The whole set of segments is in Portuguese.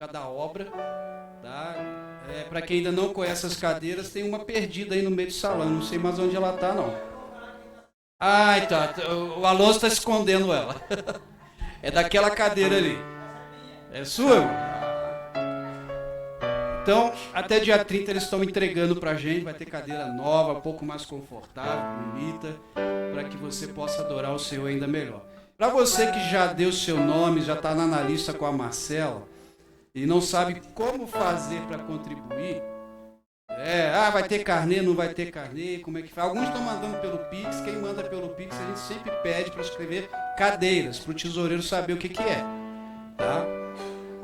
da obra, tá? Para quem ainda não conhece as cadeiras, tem uma perdida aí no meio do salão, não sei mais onde ela está, não. Ah, tá, o Alonso está escondendo ela. É daquela cadeira ali. É sua, irmão? Então, até dia 30 eles estão entregando pra gente, vai ter cadeira nova, um pouco mais confortável, bonita, para que você possa adorar o Senhor ainda melhor. Para você que já deu seu nome, já está na analista com a Marcela, e não sabe como fazer para contribuir, vai ter carnê, não vai ter carnê, como é que faz? Alguns estão mandando pelo Pix, quem manda pelo Pix a gente sempre pede para escrever cadeiras, para o tesoureiro saber o que é, tá?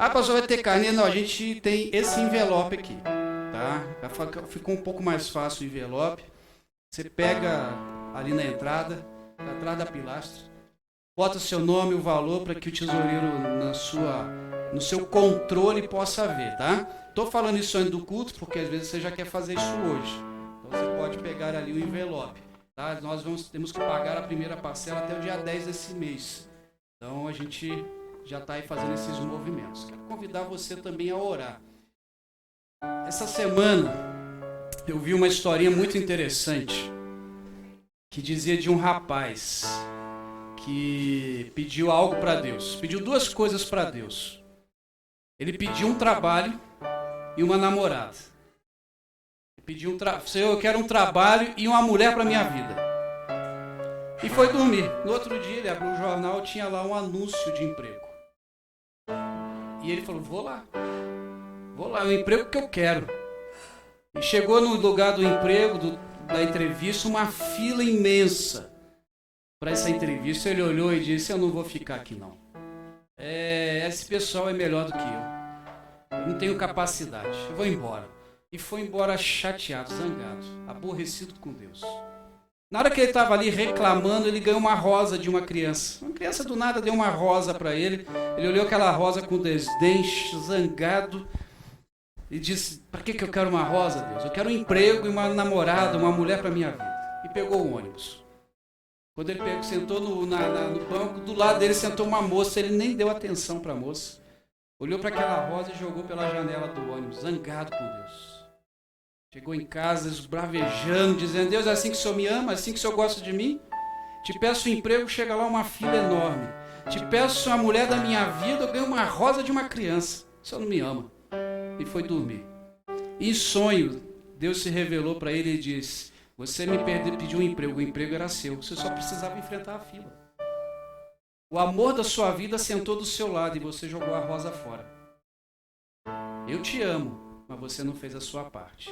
Ah, pastor, vai ter carnê? Não, a gente tem esse envelope aqui, tá? Ficou um pouco mais fácil o envelope. Você pega ali na entrada, atrás da pilastra, bota seu nome e o valor para que o tesoureiro no seu controle possa ver, tá? Estou falando isso antes do culto porque às vezes você já quer fazer isso hoje. Então você pode pegar ali o envelope, tá? Temos que pagar a primeira parcela até o dia 10 desse mês. Então a gente já está aí fazendo esses movimentos. Quero convidar você também a orar. Essa semana eu vi uma historinha muito interessante que dizia de um rapaz que pediu algo para Deus. Pediu duas coisas para Deus. Ele pediu um trabalho e uma namorada. Ele pediu Senhor, eu quero um trabalho e uma mulher para minha vida. E foi dormir. No outro dia ele abriu o jornal, tinha lá um anúncio de emprego. E ele falou, vou lá, é o emprego que eu quero. E chegou no lugar do emprego, da entrevista, uma fila imensa para essa entrevista. Ele olhou e disse, eu não vou ficar aqui não. Esse pessoal é melhor do que eu. Eu não tenho capacidade, eu vou embora. E foi embora chateado, zangado, aborrecido com Deus. Na hora que ele estava ali reclamando, ele ganhou uma rosa de uma criança. Uma criança do nada deu uma rosa para ele. Ele olhou aquela rosa com desdém, zangado, e disse, para que eu quero uma rosa, Deus? Eu quero um emprego e uma namorada, uma mulher para minha vida. E pegou o ônibus. Quando ele sentou no banco, do lado dele sentou uma moça, ele nem deu atenção para a moça. Olhou para aquela rosa e jogou pela janela do ônibus, zangado com Deus. Chegou em casa esbravejando, dizendo, Deus, é assim que o Senhor me ama? É assim que o Senhor gosta de mim? Te peço um emprego, chega lá uma fila enorme. Te peço a mulher da minha vida, eu ganho uma rosa de uma criança. O Senhor não me ama. E foi dormir. Em sonho, Deus se revelou para ele e disse, você me pediu um emprego, o emprego era seu, você só precisava enfrentar a fila. O amor da sua vida sentou do seu lado e você jogou a rosa fora. Eu te amo. Mas você não fez a sua parte.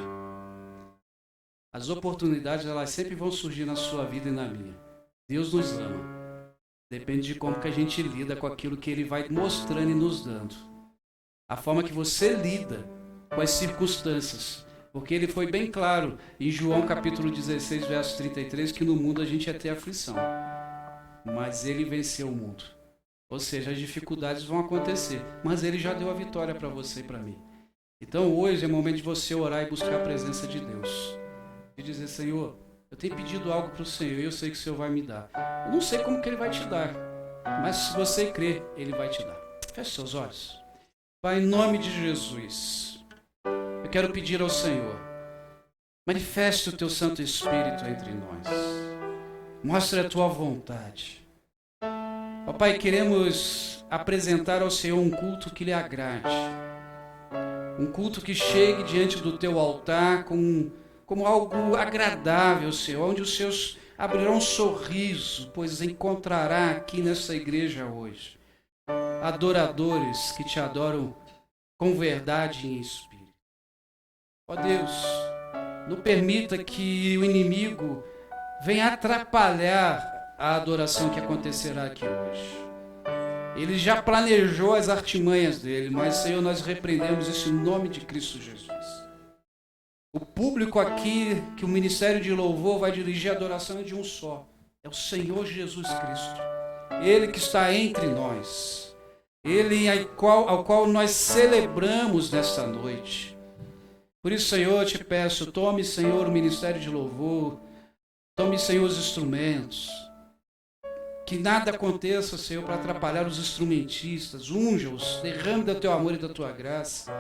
As oportunidades, elas sempre vão surgir na sua vida e na minha. Deus nos ama. Depende de como que a gente lida com aquilo que Ele vai mostrando e nos dando. A forma que você lida com as circunstâncias. Porque Ele foi bem claro em João capítulo 16, verso 33, que no mundo a gente ia ter aflição. Mas Ele venceu o mundo. Ou seja, as dificuldades vão acontecer. Mas Ele já deu a vitória para você e para mim. Então hoje é o momento de você orar e buscar a presença de Deus. E dizer, Senhor, eu tenho pedido algo para o Senhor e eu sei que o Senhor vai me dar. Eu não sei como que Ele vai te dar, mas se você crer, Ele vai te dar. Feche seus olhos. Pai, em nome de Jesus, eu quero pedir ao Senhor, manifeste o Teu Santo Espírito entre nós. Mostre a Tua vontade. Ó Pai, queremos apresentar ao Senhor um culto que lhe agrade. Um culto que chegue diante do teu altar como algo agradável, Senhor, onde os seus abrirão um sorriso, pois encontrará aqui nessa igreja hoje adoradores que te adoram com verdade e em espírito. Ó Deus, não permita que o inimigo venha atrapalhar a adoração que acontecerá aqui hoje. Ele já planejou as artimanhas dele, mas, Senhor, nós repreendemos isso em nome de Cristo Jesus. O público aqui, que o Ministério de Louvor vai dirigir a adoração é de um só. É o Senhor Jesus Cristo. Ele que está entre nós. Ele ao qual nós celebramos nesta noite. Por isso, Senhor, eu te peço, tome, Senhor, o Ministério de Louvor. Tome, Senhor, os instrumentos. Que nada aconteça, Senhor, para atrapalhar os instrumentistas. Unja-os, derrame do teu amor e da tua graça.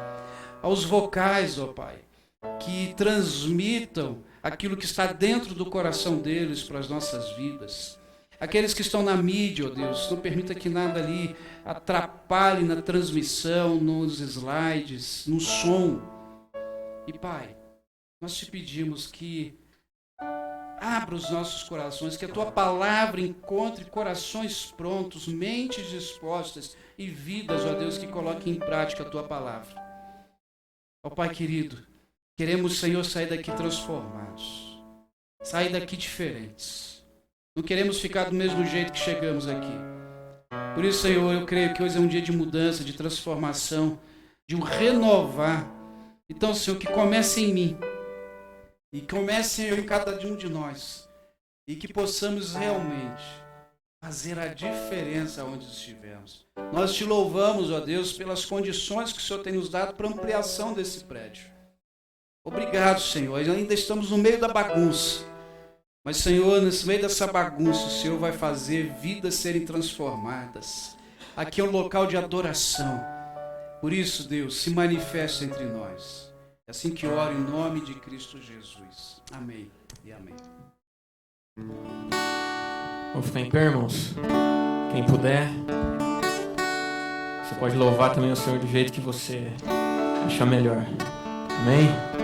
Aos vocais, ó Pai, que transmitam aquilo que está dentro do coração deles para as nossas vidas. Aqueles que estão na mídia, ó Deus, não permita que nada ali atrapalhe na transmissão, nos slides, no som. E Pai, nós te pedimos que abra os nossos corações, que a tua palavra encontre corações prontos, mentes dispostas e vidas, ó Deus, que coloquem em prática a tua palavra. Ó Pai querido, queremos, Senhor, sair daqui transformados, sair daqui diferentes. Não queremos ficar do mesmo jeito que chegamos aqui. Por isso, Senhor, eu creio que hoje é um dia de mudança, de transformação, de um renovar. Então, Senhor, que comece em mim e comece em cada um de nós e que possamos realmente fazer a diferença onde estivermos. Nós te louvamos, ó Deus, pelas condições que o Senhor tem nos dado para ampliação desse prédio. Obrigado, Senhor. Ainda estamos no meio da bagunça. Mas, Senhor, nesse meio dessa bagunça, o Senhor vai fazer vidas serem transformadas. Aqui é um local de adoração. Por isso, Deus, se manifesta entre nós. É assim que oro em nome de Cristo Jesus. Amém e amém. Vamos ficar em pé, irmãos? Quem puder. Você pode louvar também o Senhor do jeito que você achar melhor. Amém?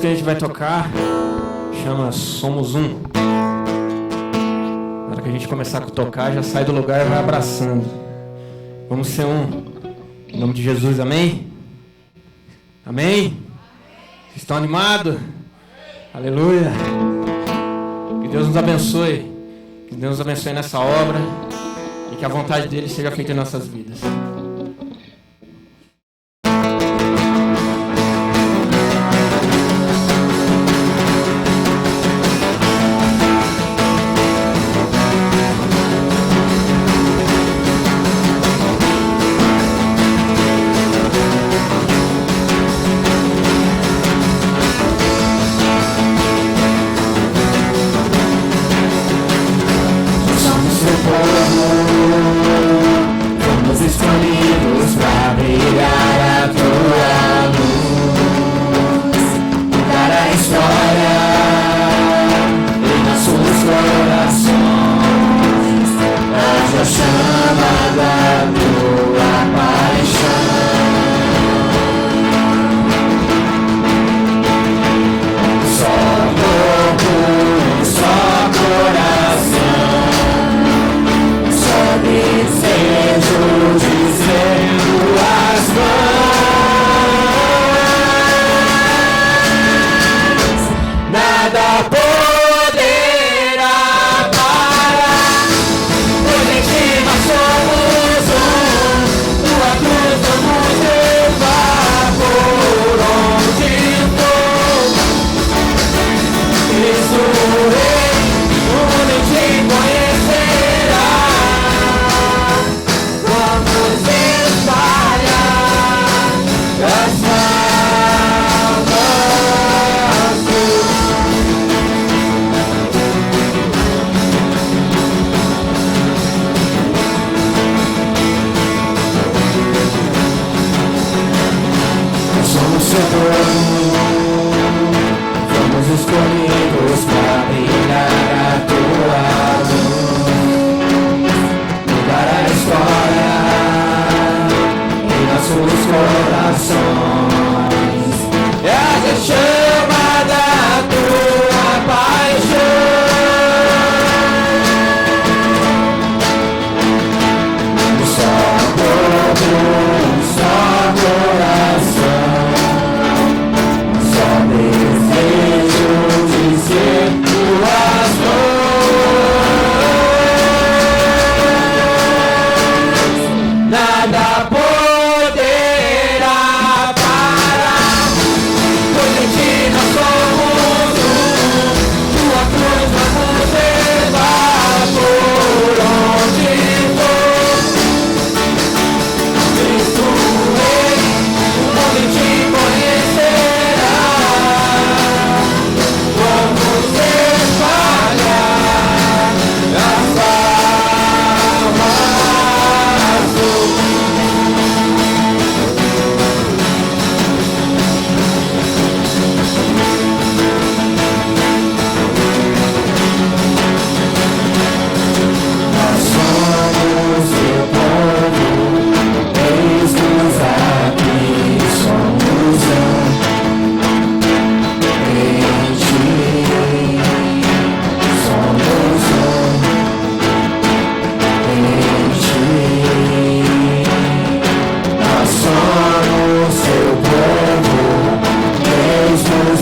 Que a gente vai tocar chama Somos Um. Na hora que a gente começar a tocar, já sai do lugar e vai abraçando. Vamos ser um. Em nome de Jesus, amém? Amém? Vocês estão animados? Aleluia. Que Deus nos abençoe. Que Deus nos abençoe nessa obra e que a vontade dele seja feita em nossas vidas.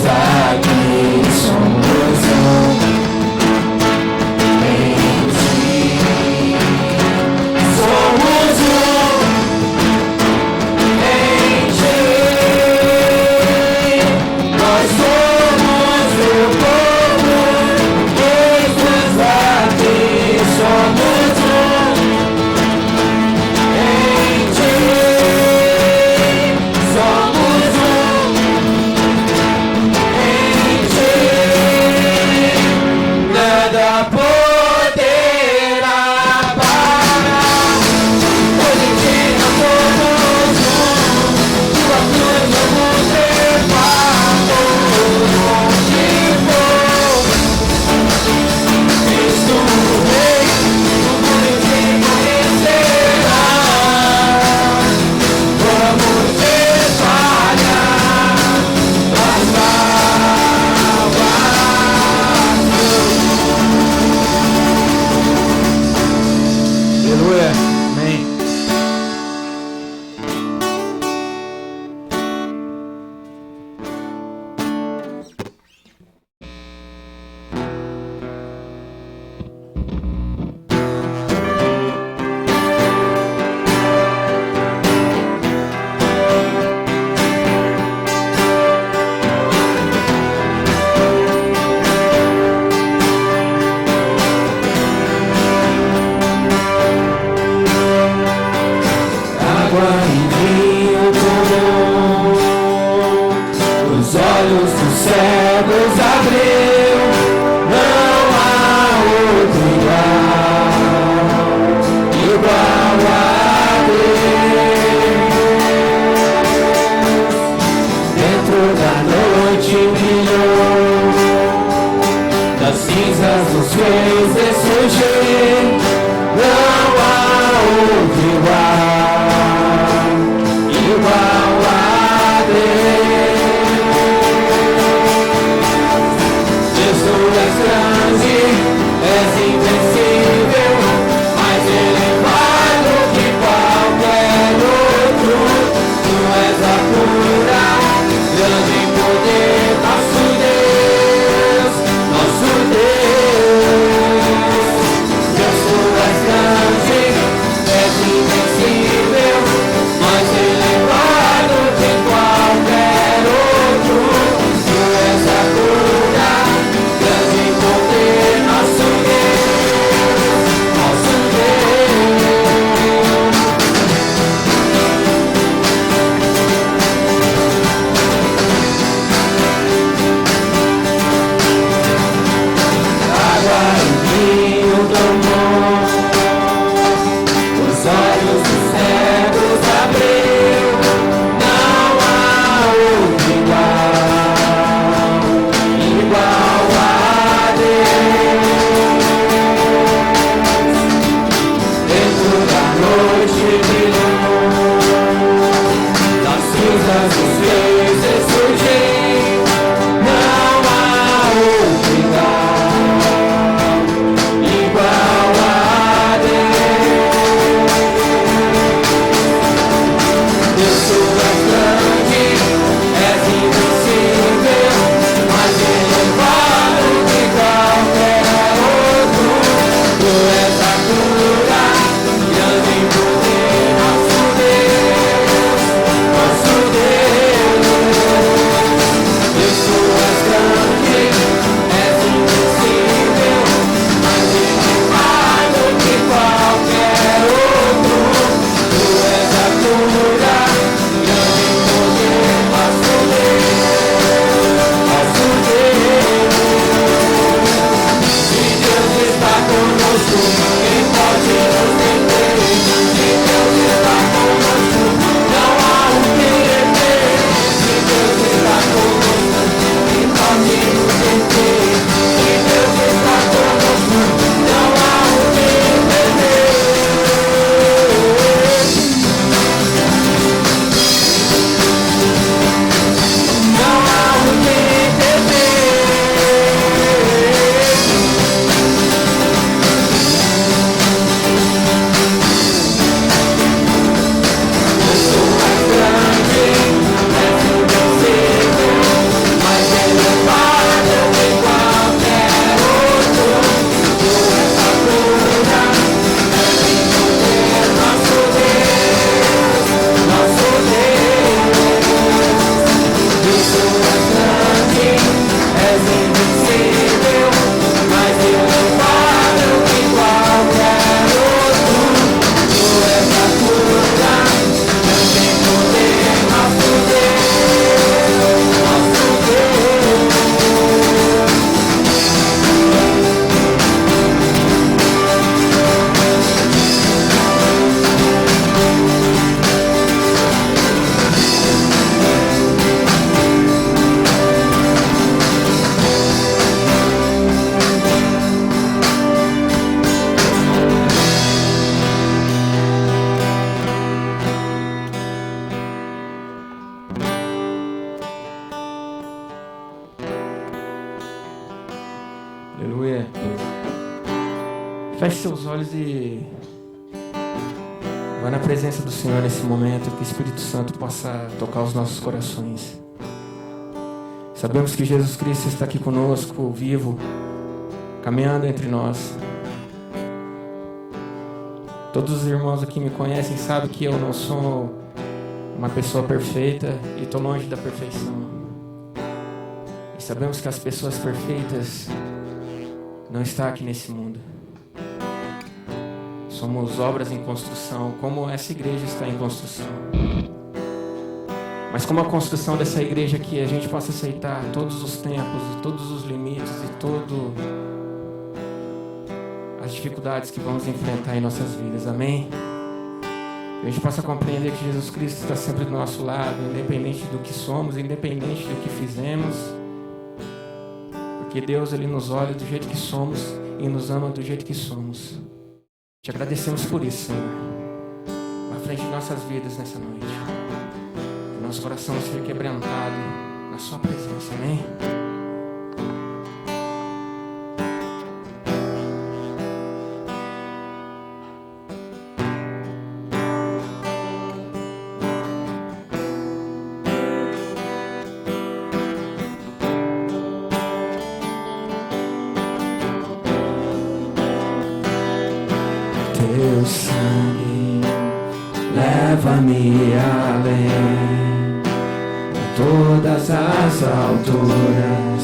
aqui somos um em ti. Somos um em ti. Nós somos teu povo, eis-nos aqui, somos um em ti. Somos um em ti. Nada poderá parar. Hoje em dia somos um. Tua cruz vamos levar onde for. Cristo Rei, o mundo te conhecerá. Vamos espalhar as salvações. Aleluia. Amém. Água e vinho tomou, os olhos dos cegos abriu, não há outro igual a Deus. Dentro da noite brilhou, das cinzas nos fez ressurgir, não há outro igual a Deus. Jesus és grande, és invencível, mais elevado que qualquer outro. Tu és a cura, grande em poder, nosso Deus, nosso Deus. Aleluia. Feche seus olhos e vai na presença do Senhor nesse momento, que o Espírito Santo possa tocar os nossos corações. Sabemos que Jesus Cristo está aqui conosco, vivo, caminhando entre nós. Todos os irmãos aqui me conhecem, sabem que eu não sou uma pessoa perfeita e estou longe da perfeição. E sabemos que as pessoas perfeitas não estão aqui nesse mundo. Somos obras em construção, como essa igreja está em construção. Mas como a construção dessa igreja aqui, a gente possa aceitar todos os tempos, e todos os limites e todas as dificuldades que vamos enfrentar em nossas vidas. Amém? Que a gente possa compreender que Jesus Cristo está sempre do nosso lado, independente do que somos, independente do que fizemos. Porque Deus, Ele nos olha do jeito que somos e nos ama do jeito que somos. Te agradecemos por isso, Senhor. À frente de nossas vidas nessa noite. Que nosso coração seja quebrantado na Sua presença, amém? Teu sangue leva-me além de todas as alturas,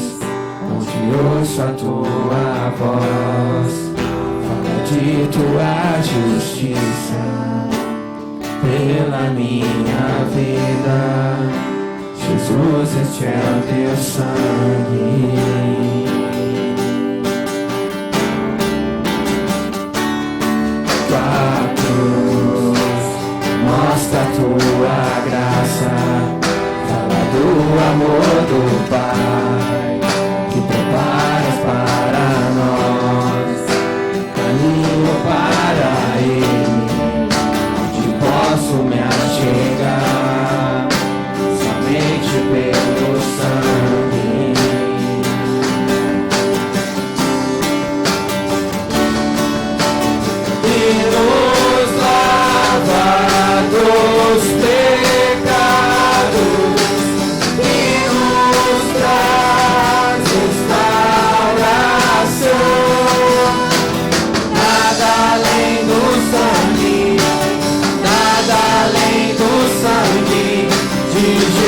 onde ouço a tua voz, fala de tua justiça pela minha vida. Jesus, este é o teu sangue. Tua cruz mostra a tua graça, fala do amor do Pai que preparas para nós, caminho para Ele, onde posso me achegar somente pelo sangue. Nos lava dos pecados e nos traz restauração. Nada além do sangue, nada além do sangue de Jesus.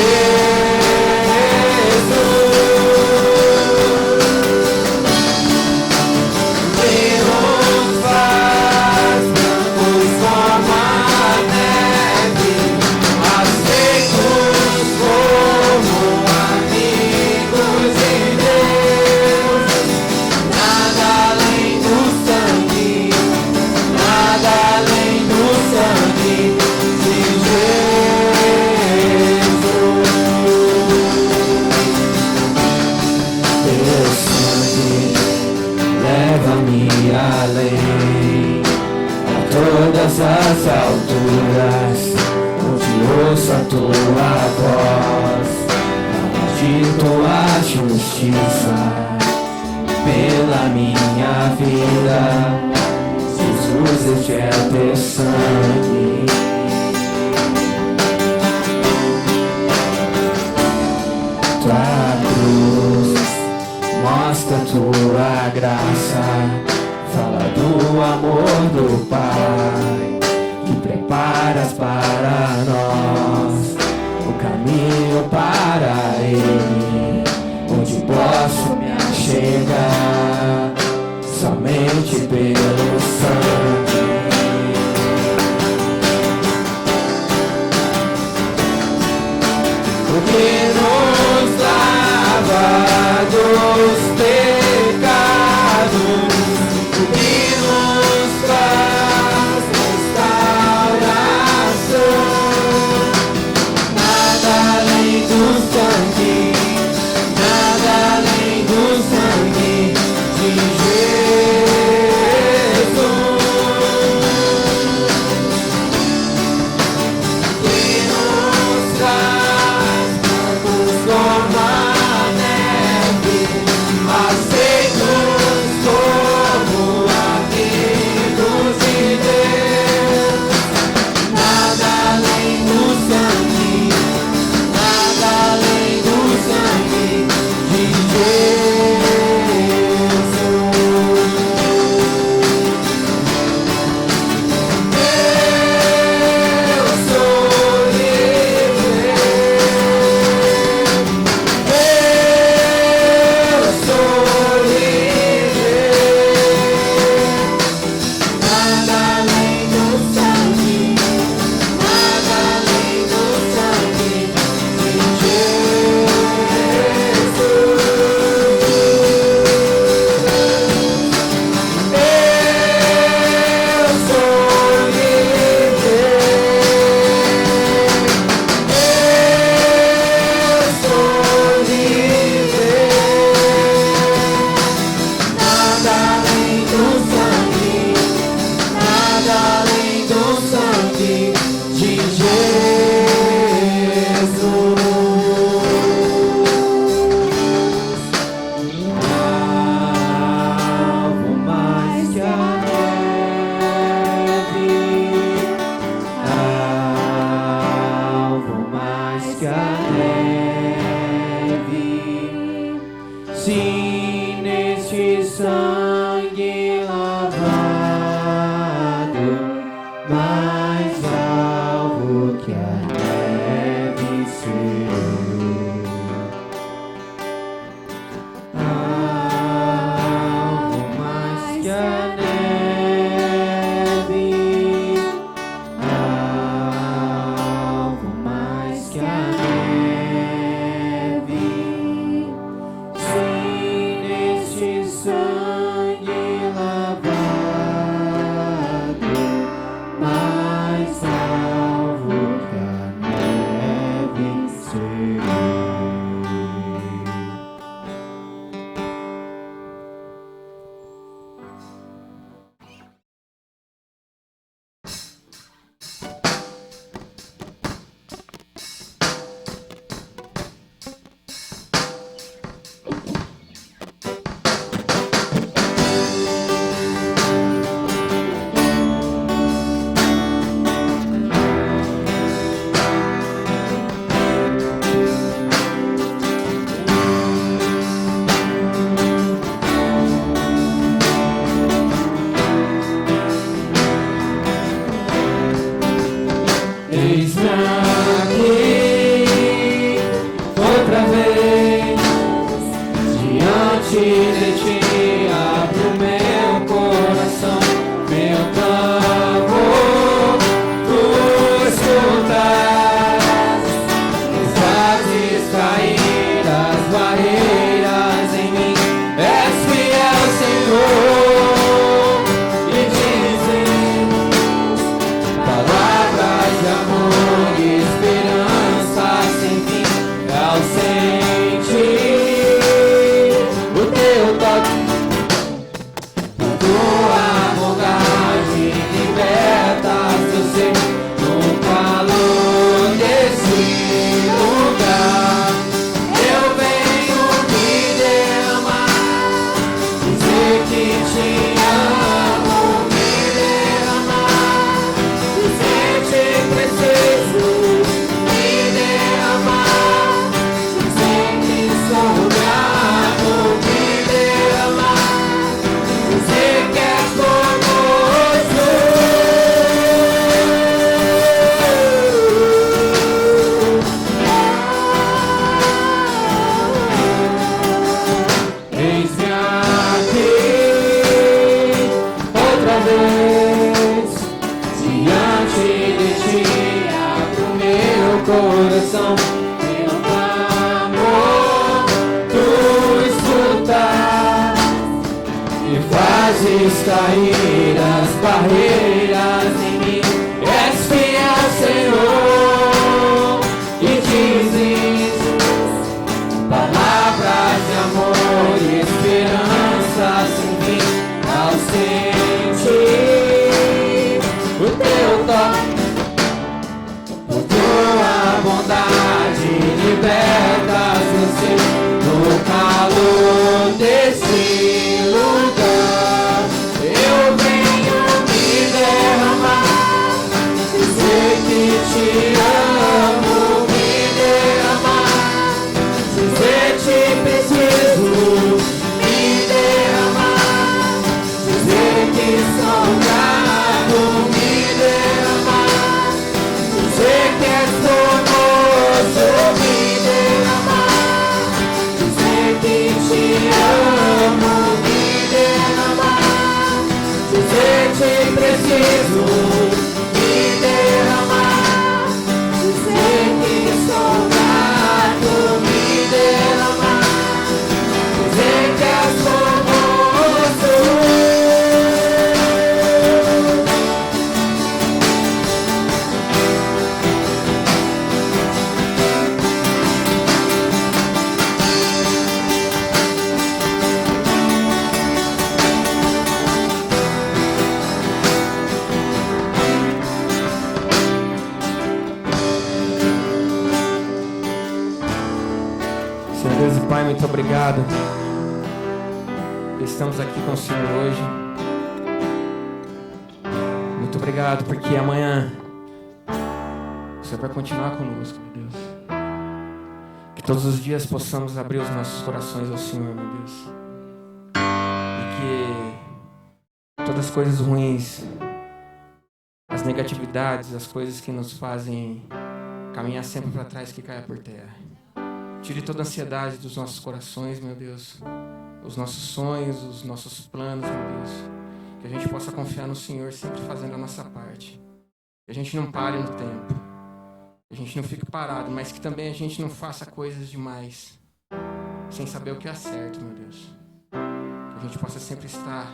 Além a todas as alturas, onde ouço a tua voz, fala de tua justiça pela minha vida. Jesus, este é o teu sangue. Tua cruz mostra a tua graça, fala do amor do Pai que preparas para nós, o caminho para Ele, onde posso me achegar somente pelo sangue. O que nos lava dos pecados, que nos traz restauração. Nada além do sangue, Sim, neste sangue lavado, mais alvo que a neve serei. Alvo mais que a neve, alvo mais que a neve. Sim, neste sangue lavado, mais alvo que a neve serei. Eis-me aqui, outra vez, diante de ti, abro meu coração, meu clamor, tu escutas, fazes cair as barreiras em mim, és fiel, Senhor, e dizem palavras de amor e esperança sem fim. Ao sentir o teu toque, a tua bondade liberta seu ser no calor desse lugar. Eu venho me derramar, dizer que te amo, me derramar, dizer que preciso me derramar, dizer que sou grato, me derramar, dizer que és conosco. Eis-me aqui, outra vez, diante de ti, abro meu coração, meu amor, tu escutas e fazes cair as barreiras em mim. És fiel, Senhor, e dizes palavras de amor e esperança sem fim. Ao sentir o teu toque, por tua bondade libertas meu ser no calor desse lugar. Eu venho me derramar, dizer que te amo, me derramar, dizer que preciso me derramar, dizer que sou grato, me derramar, dizer que és conosco, me derramar, dizer que te amo, me derramar, dizer que preciso me derramar, dizer que sou grato, me derramar, dizer que és conosco. Senhor Deus e Pai, muito obrigado. Estamos aqui com o Senhor hoje. Muito obrigado, porque amanhã o Senhor vai continuar conosco, meu Deus. Que todos os dias possamos abrir os nossos corações ao Senhor, meu Deus. E que todas as coisas ruins, as negatividades, as coisas que nos fazem caminhar sempre para trás, que caia por terra. Tire toda a ansiedade dos nossos corações, meu Deus. Os nossos sonhos, os nossos planos, meu Deus. Que a gente possa confiar no Senhor, sempre fazendo a nossa parte. Que a gente não pare no tempo. Que a gente não fique parado, mas que também a gente não faça coisas demais sem saber o que é certo, meu Deus. Que a gente possa sempre estar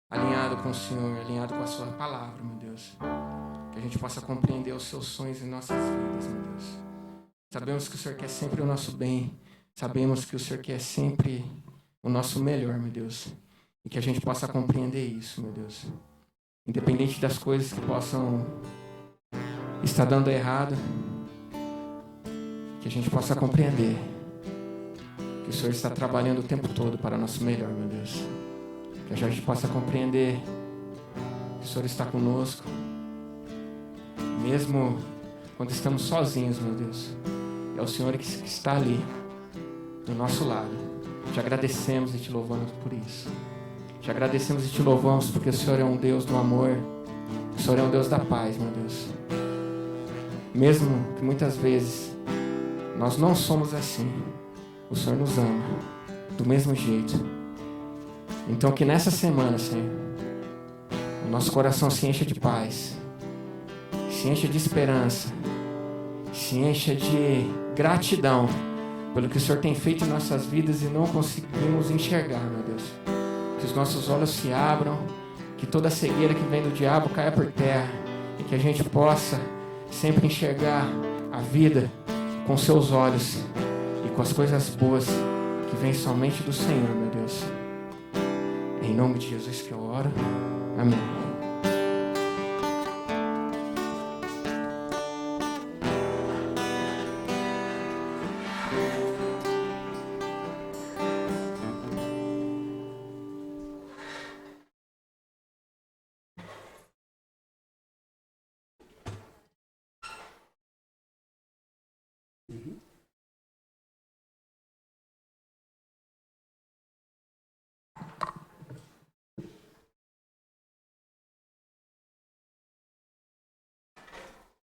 alinhado com o Senhor, alinhado com a sua palavra, meu Deus. Que a gente possa compreender os seus sonhos em nossas vidas, meu Deus. Sabemos que o Senhor quer sempre o nosso bem. Sabemos que o Senhor quer sempre o nosso melhor, meu Deus. E que a gente possa compreender isso, meu Deus. Independente das coisas que possam estar dando errado, que a gente possa compreender que o Senhor está trabalhando o tempo todo para o nosso melhor, meu Deus. Que a gente possa compreender que o Senhor está conosco, mesmo quando estamos sozinhos, meu Deus. É o Senhor que está ali, do nosso lado. Te agradecemos e te louvamos por isso. Te agradecemos e te louvamos porque o Senhor é um Deus do amor. O Senhor é um Deus da paz, meu Deus. Mesmo que muitas vezes nós não somos assim, o Senhor nos ama do mesmo jeito. Então que nessa semana, Senhor, o nosso coração se encha de paz, se encha de esperança, se encha de gratidão pelo que o Senhor tem feito em nossas vidas e não conseguimos enxergar, meu Deus. Que os nossos olhos se abram, que toda a cegueira que vem do diabo caia por terra e que a gente possa sempre enxergar a vida com seus olhos e com as coisas boas que vêm somente do Senhor, meu Deus. Em nome de Jesus que eu oro. Amém.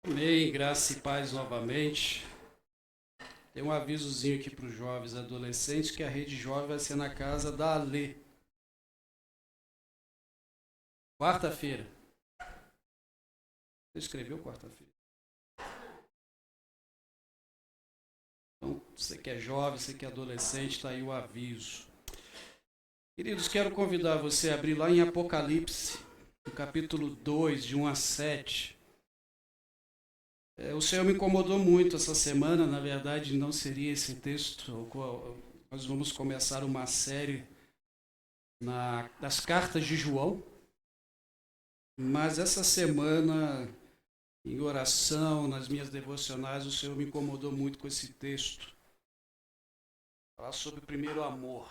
Amém, graça e paz novamente. Tem um avisozinho aqui para os jovens e adolescentes que a rede jovem vai ser na casa da Alê. Quarta-feira. Você escreveu quarta-feira? Então, você que é jovem, você que é adolescente, está aí o aviso. Queridos, quero convidar você a abrir lá em Apocalipse, no capítulo 2, de 1 a 7. O Senhor me incomodou muito essa semana, na verdade não seria esse texto. Nós vamos começar uma série das cartas de João, mas essa semana, em oração, nas minhas devocionais, o Senhor me incomodou muito com esse texto. Falar sobre o primeiro amor.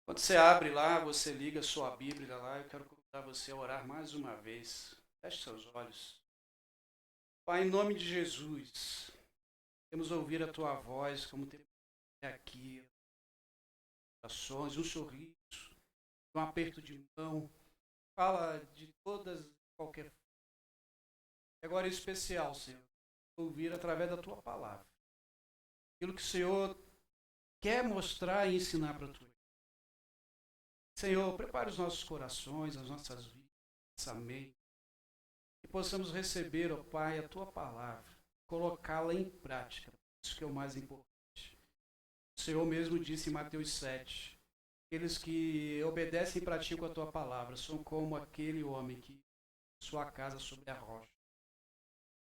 Quando você abre lá, você liga a sua Bíblia lá, eu quero convidar você a orar mais uma vez. Feche seus olhos. Pai, em nome de Jesus, queremos ouvir a Tua voz, como temos aqui, orações, um sorriso, um aperto de mão, fala de qualquer forma. Agora em especial, Senhor, ouvir através da Tua palavra. Aquilo que o Senhor quer mostrar e ensinar para a Tua. Senhor, prepare os nossos corações, as nossas vidas, nossa mente, que possamos receber, ó Pai, a Tua palavra, colocá-la em prática. Isso que é o mais importante. O Senhor mesmo disse em Mateus 7, aqueles que obedecem e praticam a Tua palavra são como aquele homem que sua casa sobre a rocha.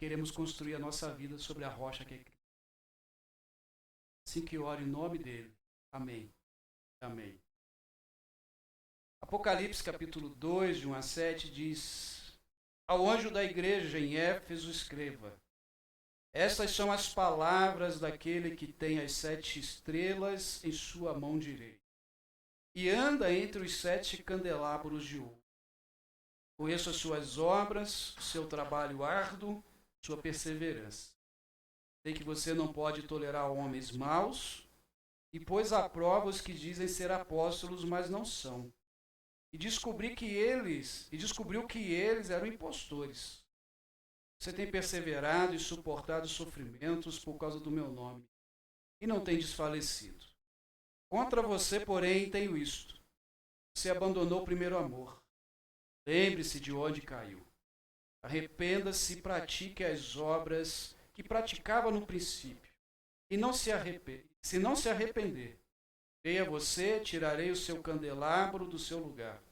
Queremos construir a nossa vida sobre a rocha que é Cristo. Assim que oro em nome dele. Amém. Amém. Apocalipse capítulo 2, de 1 a 7 diz: ao anjo da igreja em Éfeso escreva: estas são as palavras daquele que tem as 7 estrelas em sua mão direita e anda entre os 7 candelabros de ouro. Conheço as suas obras, seu trabalho árduo, sua perseverança. Sei que você não pode tolerar homens maus, e pôs à prova os que dizem ser apóstolos, mas não são. E descobriu que eles eram impostores. Você tem perseverado e suportado sofrimentos por causa do meu nome, e não tem desfalecido. Contra você, porém, tenho isto: você abandonou o primeiro amor. Lembre-se de onde caiu. Arrependa-se e pratique as obras que praticava no princípio. E não se arrepende. Se não se arrepender, veja você, tirarei o seu candelabro do seu lugar.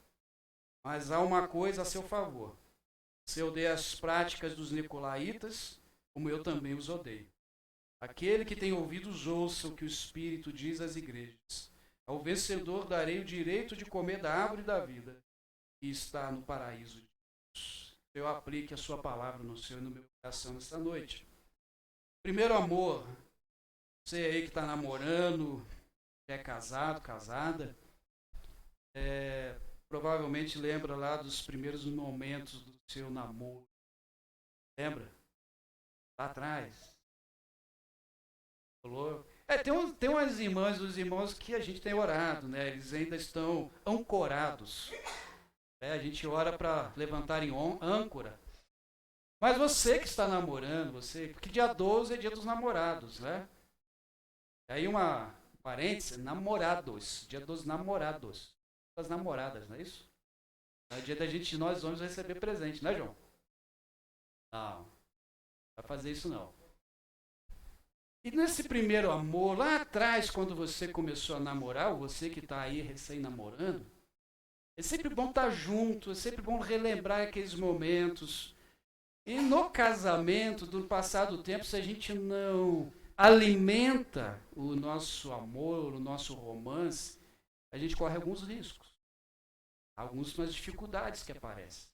Mas há uma coisa a seu favor. Se eu odeio as práticas dos nicolaítas, como eu também os odeio. Aquele que tem ouvidos ouça o que o Espírito diz às igrejas. Ao vencedor darei o direito de comer da árvore da vida, que está no paraíso de Deus. Eu aplique a sua palavra no seu e no meu coração nesta noite. Primeiro amor. Você aí que está namorando, é casado, casada, provavelmente lembra lá dos primeiros momentos do seu namoro. Lembra? Lá atrás. Falou. Tem umas irmãs, os irmãos que a gente tem orado, né? Eles ainda estão ancorados. A gente ora para levantarem âncora. Mas você que está namorando, porque dia 12 é dia dos namorados, né? Aí uma parêntese, namorados, dia dos namorados, das namoradas, não é isso? É o dia da gente, nós vamos receber presente, né, João? Não, não vai fazer isso não. E nesse primeiro amor, lá atrás, quando você começou a namorar, ou você que está aí recém-namorando, é sempre bom estar junto, é sempre bom relembrar aqueles momentos. E no casamento, do passado tempo, se a gente não alimenta o nosso amor, o nosso romance, a gente corre alguns riscos, algumas dificuldades que aparecem.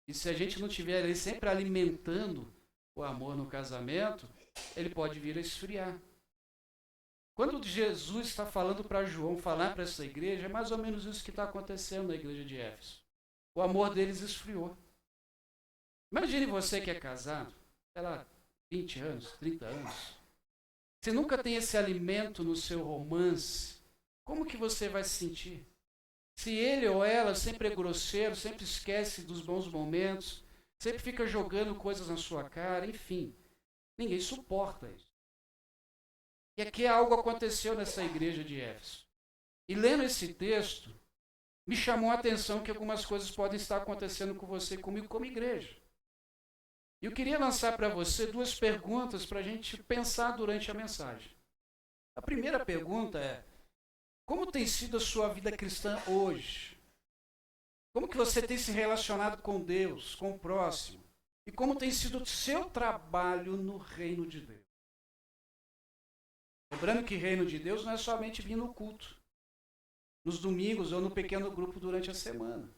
E se a gente não estiver ali sempre alimentando o amor no casamento, ele pode vir a esfriar. Quando Jesus está falando para João falar para essa igreja, é mais ou menos isso que está acontecendo na igreja de Éfeso. O amor deles esfriou. Imagine você que é casado, sei lá, 20 anos, 30 anos. Você nunca tem esse alimento no seu romance, como que você vai se sentir? Se ele ou ela sempre é grosseiro, sempre esquece dos bons momentos, sempre fica jogando coisas na sua cara, enfim. Ninguém suporta isso. E aqui algo aconteceu nessa igreja de Éfeso. E lendo esse texto, me chamou a atenção que algumas coisas podem estar acontecendo com você e comigo como igreja. E eu queria lançar para você duas perguntas para a gente pensar durante a mensagem. A primeira pergunta é: como tem sido a sua vida cristã hoje? Como que você tem se relacionado com Deus, com o próximo? E como tem sido o seu trabalho no reino de Deus? Lembrando que reino de Deus não é somente vir no culto, nos domingos ou no pequeno grupo durante a semana.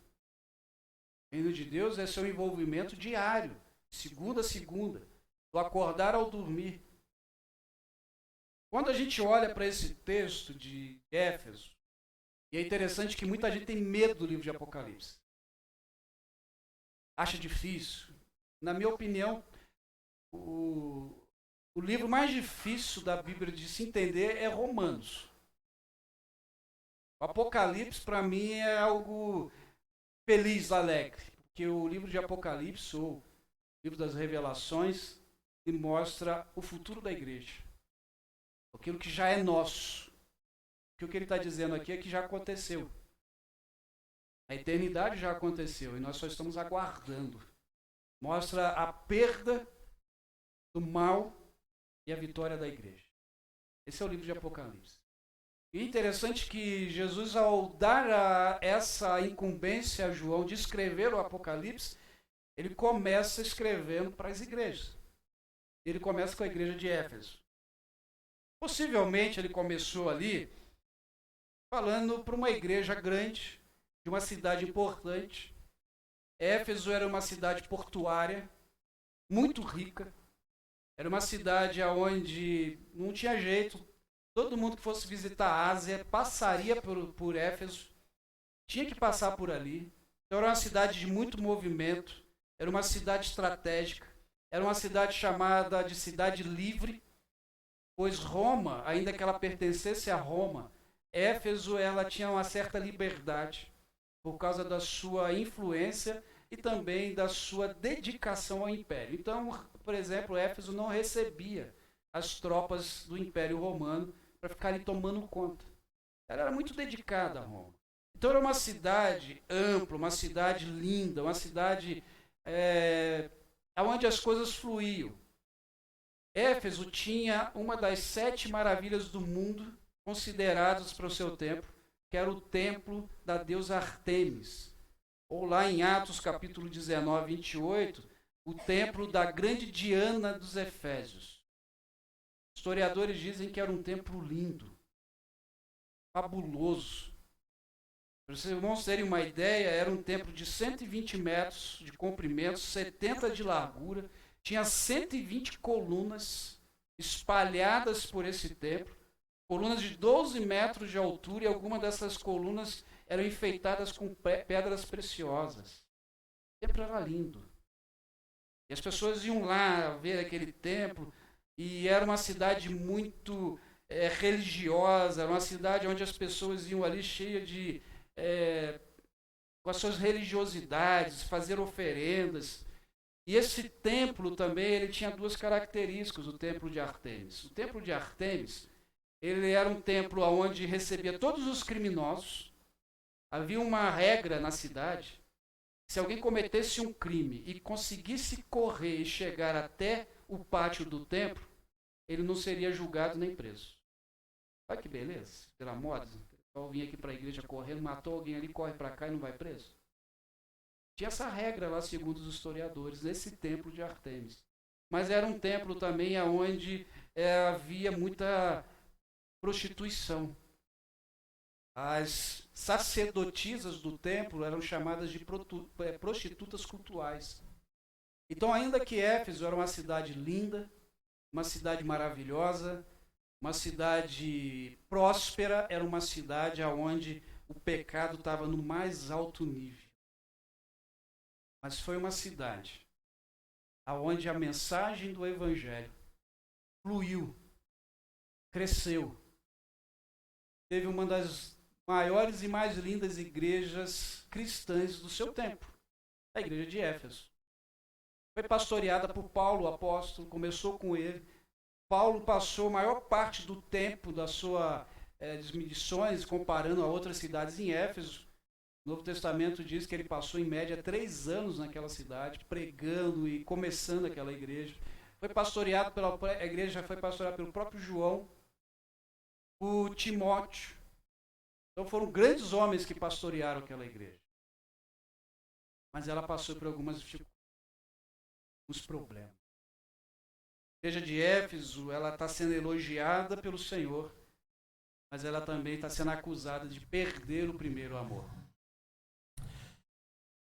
Reino de Deus é seu envolvimento diário, segunda a segunda, do acordar ao dormir. Quando a gente olha para esse texto de Éfeso, e é interessante que muita gente tem medo do livro de Apocalipse. Acha difícil. Na minha opinião, o livro mais difícil da Bíblia de se entender é Romanos. O Apocalipse, para mim, é algo feliz, alegre. Porque o livro de Apocalipse, ou o livro das Revelações, ele mostra o futuro da igreja. Aquilo que já é nosso. Porque o que ele está dizendo aqui é que já aconteceu. A eternidade já aconteceu e nós só estamos aguardando. Mostra a perda do mal e a vitória da igreja. Esse é o livro de Apocalipse. E é interessante que Jesus, ao dar essa incumbência a João de escrever o Apocalipse, ele começa escrevendo para as igrejas. Ele começa com a igreja de Éfeso. Possivelmente ele começou ali falando para uma igreja grande, de uma cidade importante. Éfeso era uma cidade portuária, muito rica. Era uma cidade onde não tinha jeito. Todo mundo que fosse visitar a Ásia passaria por Éfeso. Tinha que passar por ali. Então era uma cidade de muito movimento. Era uma cidade estratégica. Era uma cidade chamada de Cidade Livre, pois Roma, ainda que ela pertencesse a Roma, Éfeso ela tinha uma certa liberdade por causa da sua influência e também da sua dedicação ao império. Então, por exemplo, Éfeso não recebia as tropas do Império Romano para ficarem tomando conta. Ela era muito dedicada a Roma. Então era uma cidade ampla, uma cidade linda, uma cidade onde as coisas fluíam. Éfeso tinha uma das 7 maravilhas do mundo consideradas para o seu tempo, que era o templo da deusa Ártemis. Ou lá em Atos capítulo 19, 28, o templo da grande Diana dos Efésios. Historiadores dizem que era um templo lindo, fabuloso. Para vocês irmãos terem uma ideia, era um templo de 120 metros de comprimento, 70 de largura, tinha 120 colunas espalhadas por esse templo, colunas de 12 metros de altura, e algumas dessas colunas eram enfeitadas com pedras preciosas. O templo era lindo. E as pessoas iam lá ver aquele templo, e era uma cidade muito religiosa, era uma cidade onde as pessoas iam ali cheias de com as suas religiosidades, fazer oferendas. E esse templo também ele tinha 2 características, o templo de Ártemis. O templo de Ártemis, ele era um templo onde recebia todos os criminosos. Havia uma regra na cidade: se alguém cometesse um crime e conseguisse correr e chegar até o pátio do templo, ele não seria julgado nem preso. Olha que beleza, pela moda. Eu vim aqui para a igreja correndo, matou alguém ali, corre para cá e não vai preso. Tinha essa regra lá, segundo os historiadores, nesse templo de Ártemis. Mas era um templo também onde havia muita prostituição. As sacerdotisas do templo eram chamadas de prostitutas cultuais. Então, ainda que Éfeso era uma cidade linda, uma cidade maravilhosa, uma cidade próspera, era uma cidade onde o pecado estava no mais alto nível. Mas foi uma cidade onde a mensagem do Evangelho fluiu, cresceu. Teve uma das maiores e mais lindas igrejas cristãs do seu tempo, a igreja de Éfeso. Foi pastoreada por Paulo, o apóstolo, começou com ele. Paulo passou a maior parte do tempo das suas missões, comparando a outras cidades em Éfeso. O Novo Testamento diz que ele passou em média 3 anos naquela cidade, pregando e começando aquela igreja. A igreja foi pastoreada pelo próprio João, por Timóteo. Então foram grandes homens que pastorearam aquela igreja. Mas ela passou por algumas dificuldades, alguns problemas. A igreja de Éfeso, ela está sendo elogiada pelo Senhor, mas ela também está sendo acusada de perder o primeiro amor.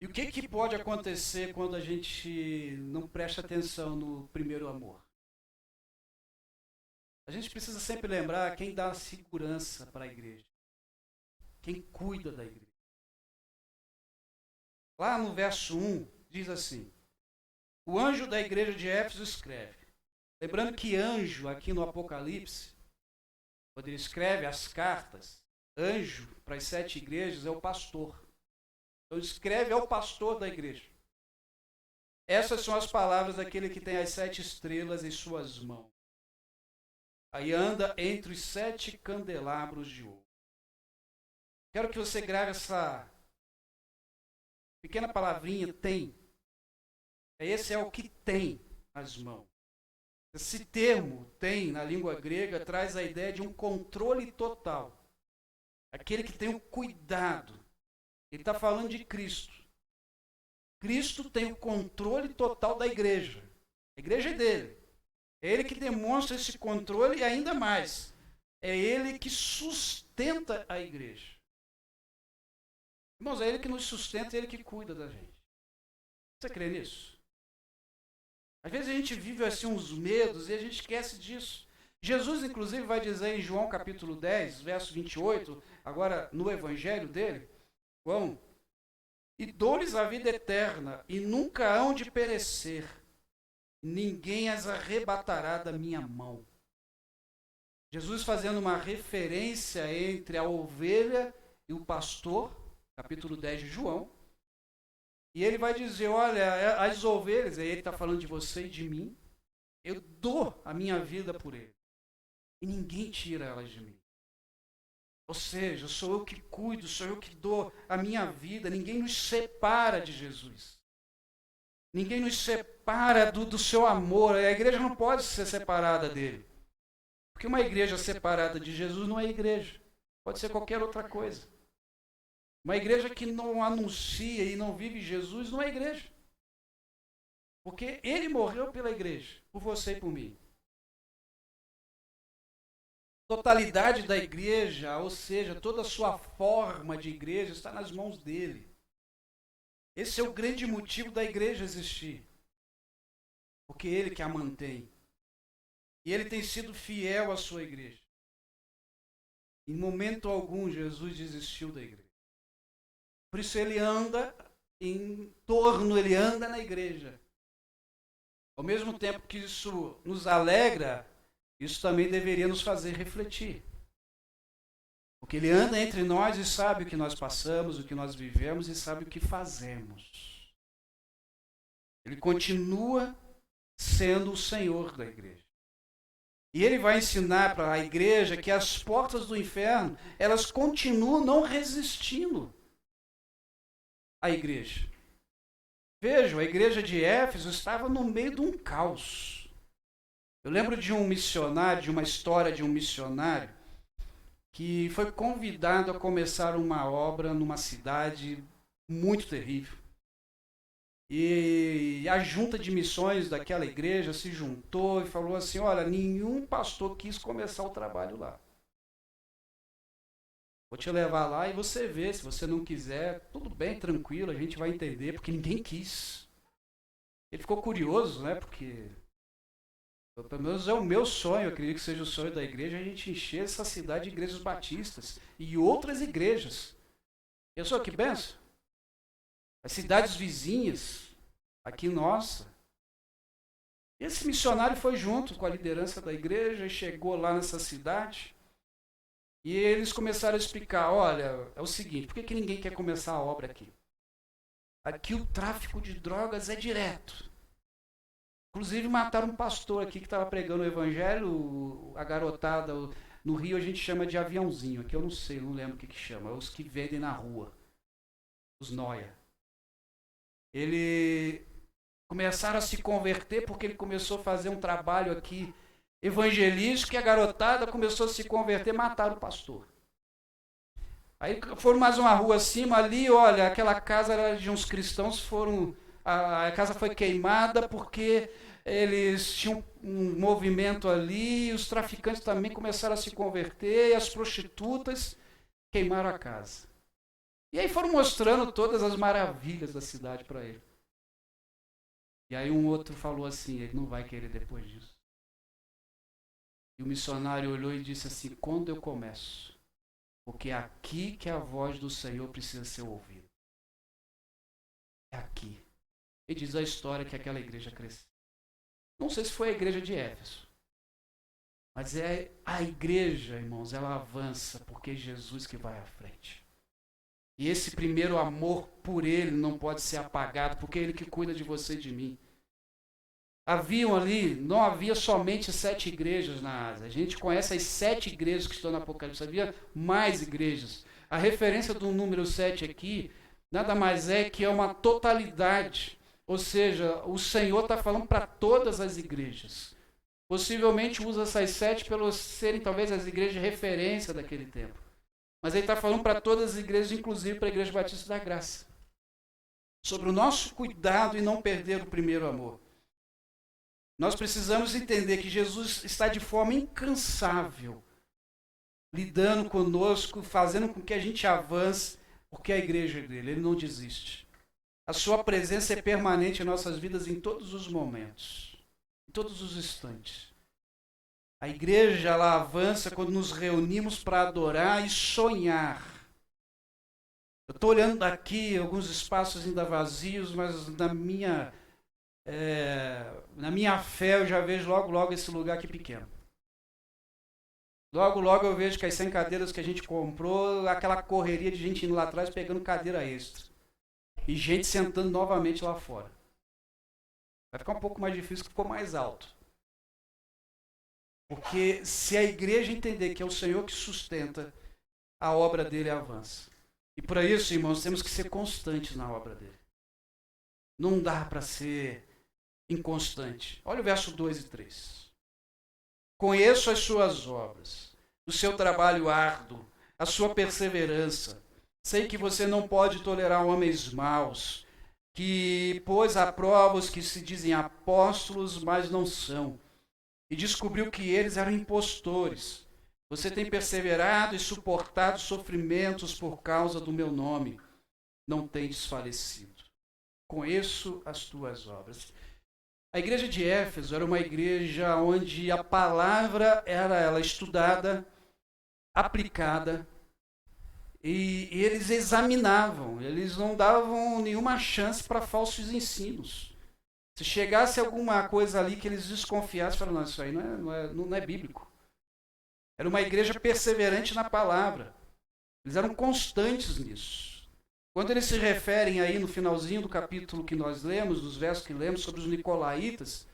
E o que pode acontecer quando a gente não presta atenção no primeiro amor? A gente precisa sempre lembrar quem dá segurança para a igreja, quem cuida da igreja. Lá no verso 1, diz assim: o anjo da igreja de Éfeso escreve. Lembrando que anjo, aqui no Apocalipse, quando ele escreve as cartas, anjo para as 7 igrejas é o pastor. Então escreve ao pastor da igreja. Essas são as palavras daquele que tem as 7 estrelas em suas mãos. Aí anda entre os 7 candelabros de ouro. Quero que você grave essa pequena palavrinha, tem. Esse é o que tem as mãos. Esse termo, tem, na língua grega, traz a ideia de um controle total. Aquele que tem o cuidado. Ele está falando de Cristo. Cristo tem o controle total da igreja. A igreja é dele. É ele que demonstra esse controle e ainda mais. É ele que sustenta a igreja. Irmãos, é ele que nos sustenta, é ele que cuida da gente. Você crê nisso? Às vezes a gente vive assim uns medos e a gente esquece disso. Jesus, inclusive, vai dizer em João capítulo 10, verso 28, agora no evangelho dele, João, e dou-lhes a vida eterna, e nunca hão de perecer, ninguém as arrebatará da minha mão. Jesus fazendo uma referência entre a ovelha e o pastor, capítulo 10 de João. E ele vai dizer, olha, as ovelhas, aí ele está falando de você e de mim, eu dou a minha vida por ele. E ninguém tira elas de mim. Ou seja, sou eu que cuido, sou eu que dou a minha vida, ninguém nos separa de Jesus. Ninguém nos separa do seu amor, a igreja não pode ser separada dele. Porque uma igreja separada de Jesus não é igreja. Pode ser qualquer outra coisa. Uma igreja que não anuncia e não vive Jesus não é igreja. Porque ele morreu pela igreja, por você e por mim. Totalidade da igreja, ou seja, toda a sua forma de igreja está nas mãos dele. Esse é o grande motivo da igreja existir. Porque ele que a mantém. E ele tem sido fiel à sua igreja. Em momento algum, Jesus desistiu da igreja. Por isso ele anda em torno, ele anda na igreja. Ao mesmo tempo que isso nos alegra, isso também deveria nos fazer refletir. Porque ele anda entre nós e sabe o que nós passamos, o que nós vivemos e sabe o que fazemos. Ele continua sendo o Senhor da igreja. E ele vai ensinar para a igreja que as portas do inferno, elas continuam não resistindo à igreja. Vejam, a igreja de Éfeso estava no meio de um caos. Eu lembro de um missionário, de uma história de um missionário, que foi convidado a começar uma obra numa cidade muito terrível. E a junta de missões daquela igreja se juntou e falou assim, olha, nenhum pastor quis começar o trabalho lá. Vou te levar lá e você vê, se você não quiser, tudo bem, tranquilo, a gente vai entender, porque ninguém quis. Ele ficou curioso, né, porque pelo menos é o meu sonho, eu acredito que seja o sonho da igreja, a gente encher essa cidade de igrejas batistas e outras igrejas. Pensou que benção? As cidades vizinhas, aqui nossa. Esse missionário foi junto com a liderança da igreja e chegou lá nessa cidade. E eles começaram a explicar, olha, é o seguinte, por que ninguém quer começar a obra aqui? Aqui o tráfico de drogas é direto. Inclusive mataram um pastor aqui que estava pregando o evangelho, a garotada, no Rio a gente chama de aviãozinho, aqui eu não sei, não lembro o que chama, os que vendem na rua, os noia. Ele começaram a se converter porque ele começou a fazer um trabalho aqui evangelístico e a garotada começou a se converter, mataram o pastor. Aí foram mais uma rua acima ali, olha, aquela casa era de uns cristãos, a casa foi queimada porque eles tinham um movimento ali, e os traficantes também começaram a se converter, e as prostitutas queimaram a casa. E aí foram mostrando todas as maravilhas da cidade para ele. E aí um outro falou assim, ele não vai querer depois disso. E o missionário olhou e disse assim, quando eu começo? Porque é aqui que a voz do Senhor precisa ser ouvida. É aqui. E diz a história que aquela igreja cresceu. Não sei se foi a igreja de Éfeso. Mas é a igreja, irmãos, ela avança porque é Jesus que vai à frente. E esse primeiro amor por ele não pode ser apagado, porque é ele que cuida de você e de mim. Haviam ali, não havia somente 7 igrejas na Ásia. A gente conhece as 7 igrejas que estão no Apocalipse. Havia mais igrejas. A referência do número 7 aqui, nada mais é que é uma totalidade. Ou seja, o Senhor está falando para todas as igrejas. Possivelmente usa essas 7 pelas serem talvez as igrejas de referência daquele tempo. Mas ele está falando para todas as igrejas, inclusive para a Igreja Batista da Graça. Sobre o nosso cuidado e não perder o primeiro amor. Nós precisamos entender que Jesus está de forma incansável, lidando conosco, fazendo com que a gente avance, porque a igreja é dele, ele não desiste. A sua presença é permanente em nossas vidas em todos os momentos, em todos os instantes. A igreja, ela avança quando nos reunimos para adorar e sonhar. Eu estou olhando daqui alguns espaços ainda vazios, mas na minha Na minha fé eu já vejo logo esse lugar aqui pequeno. Logo eu vejo que as 100 cadeiras que a gente comprou, aquela correria de gente indo lá atrás pegando cadeira extra. E gente sentando novamente lá fora. Vai ficar um pouco mais difícil, que ficou mais alto. Porque se a igreja entender que é o Senhor que sustenta, a obra dele avança. E por isso, irmãos, temos que ser constantes na obra dele. Não dá para ser inconstante. Olha o verso 2 e 3. Conheço as suas obras, o seu trabalho árduo, a sua perseverança. Sei que você não pode tolerar homens maus, que pôs à prova os que se dizem apóstolos, mas não são, e descobriu que eles eram impostores. Você tem perseverado e suportado sofrimentos por causa do meu nome. Não tem desfalecido. Conheço as tuas obras. A igreja de Éfeso era uma igreja onde a palavra era ela estudada, aplicada, e eles examinavam, eles não davam nenhuma chance para falsos ensinos. Se chegasse alguma coisa ali que eles desconfiassem, falaram, não, isso aí não é bíblico. Era uma igreja perseverante na palavra. Eles eram constantes nisso. Quando eles se referem aí no finalzinho do capítulo que nós lemos, dos versos que lemos sobre os nicolaítas,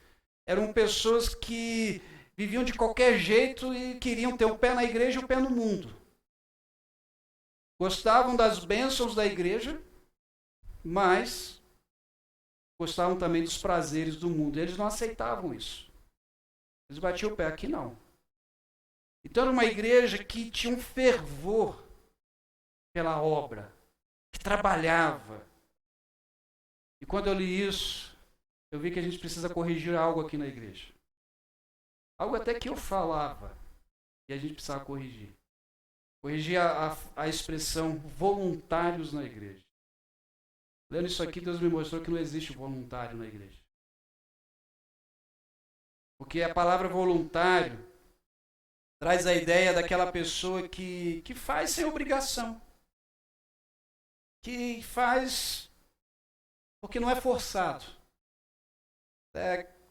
eram pessoas que viviam de qualquer jeito e queriam ter o pé na igreja e o pé no mundo. Gostavam das bênçãos da igreja, mas gostavam também dos prazeres do mundo. Eles não aceitavam isso. Eles batiam o pé, aqui não. Então era uma igreja que tinha um fervor pela obra, que trabalhava. E quando eu li isso, eu vi que a gente precisa corrigir algo aqui na igreja. Algo até que eu falava, e a gente precisava corrigir. Corrigir a expressão voluntários na igreja. Lendo isso aqui, Deus me mostrou que não existe voluntário na igreja. Porque a palavra voluntário traz a ideia daquela pessoa que faz sem obrigação. Que faz porque não é forçado.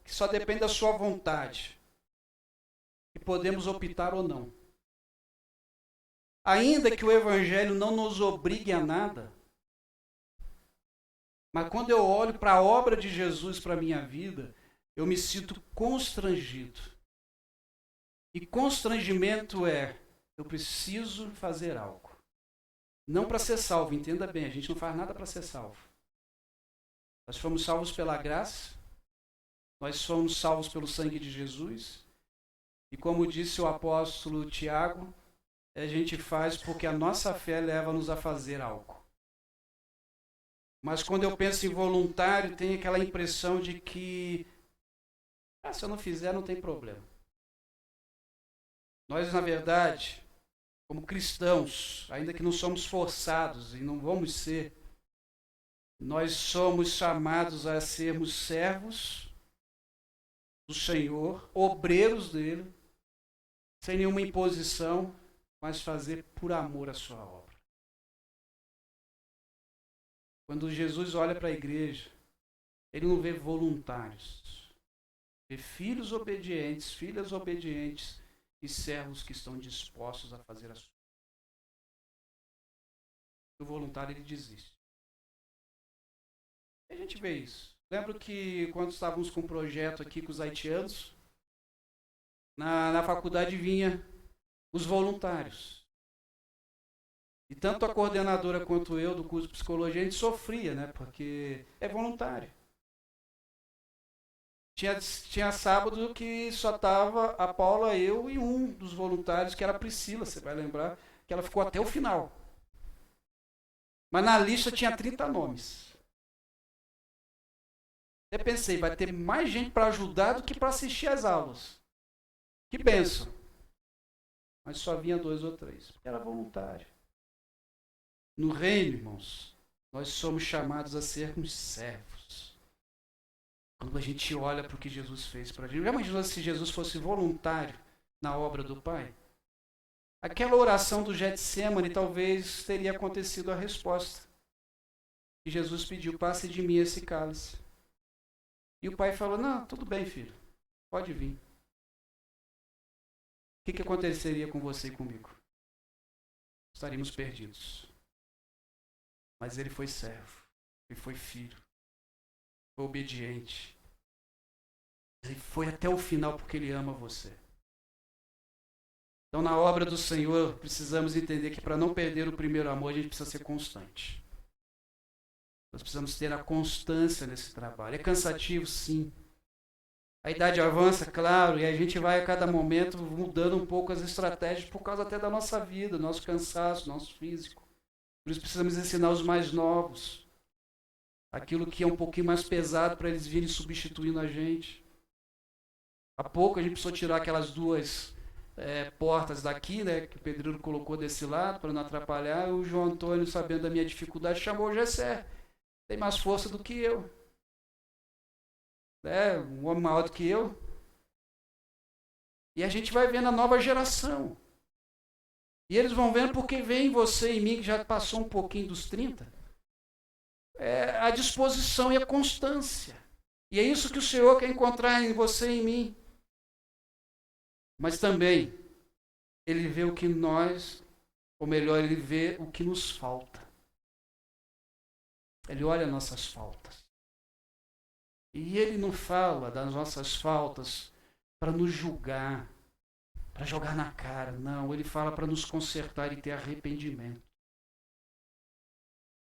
Que só depende da sua vontade. E podemos optar ou não. Ainda que o Evangelho não nos obrigue a nada, mas quando eu olho para a obra de Jesus para a minha vida, eu me sinto constrangido. E constrangimento eu preciso fazer algo. Não para ser salvo, entenda bem, a gente não faz nada para ser salvo. Nós fomos salvos pela graça, nós fomos salvos pelo sangue de Jesus, e como disse o apóstolo Tiago, a gente faz porque a nossa fé leva-nos a fazer algo. Mas quando eu penso em voluntário, tem aquela impressão de que se eu não fizer, não tem problema. Nós, na verdade, como cristãos, ainda que não somos forçados e não vamos ser, nós somos chamados a sermos servos do Senhor, obreiros dele, sem nenhuma imposição, mas fazer por amor a sua obra. Quando Jesus olha para a igreja, ele não vê voluntários, vê filhos obedientes, filhas obedientes e servos que estão dispostos a fazer a sua. O voluntário, ele desiste. E a gente vê isso. Lembro que quando estávamos com um projeto aqui com os haitianos, na faculdade vinha os voluntários. E tanto a coordenadora quanto eu do curso de psicologia, a gente sofria, né? Porque é voluntário. Tinha sábado que só estava a Paula, eu e um dos voluntários, que era a Priscila, você vai lembrar, que ela ficou até o final. Mas na lista tinha 30 nomes. Eu pensei, vai ter mais gente para ajudar do que para assistir às aulas. Que bênção. Mas só vinha 2 ou 3, porque era voluntário. No reino, irmãos, nós somos chamados a sermos servos. Quando a gente olha para o que Jesus fez para a gente. Já imaginou se Jesus fosse voluntário na obra do Pai? Aquela oração do Getsemane talvez teria acontecido a resposta. E Jesus pediu, passe de mim esse cálice. E o pai falou, não, tudo bem, filho, pode vir. O que aconteceria com você e comigo? Estaríamos perdidos. Mas ele foi servo, ele foi filho, foi obediente. Ele foi até o final porque ele ama você. Então, na obra do Senhor, precisamos entender que para não perder o primeiro amor, a gente precisa ser constante. Nós precisamos ter a constância nesse trabalho. É cansativo, sim. A idade avança, claro, e a gente vai a cada momento mudando um pouco as estratégias por causa até da nossa vida, do nosso cansaço, do nosso físico. Por isso precisamos ensinar os mais novos aquilo que é um pouquinho mais pesado para eles virem substituindo a gente. Há pouco a gente precisou tirar aquelas duas portas daqui, né, que o pedreiro colocou desse lado para não atrapalhar. O João Antônio, sabendo da minha dificuldade, chamou o Gessé. Tem mais força do que eu. Um homem maior do que eu. E a gente vai vendo a nova geração. E eles vão vendo porque vem você e mim, que já passou um pouquinho dos 30, a disposição e a constância. E é isso que o Senhor quer encontrar em você e em mim. Mas também, Ele vê o que nós, ou melhor, Ele vê o que nos falta. Ele olha nossas faltas. E Ele não fala das nossas faltas para nos julgar, para jogar na cara. Não, Ele fala para nos consertar e ter arrependimento.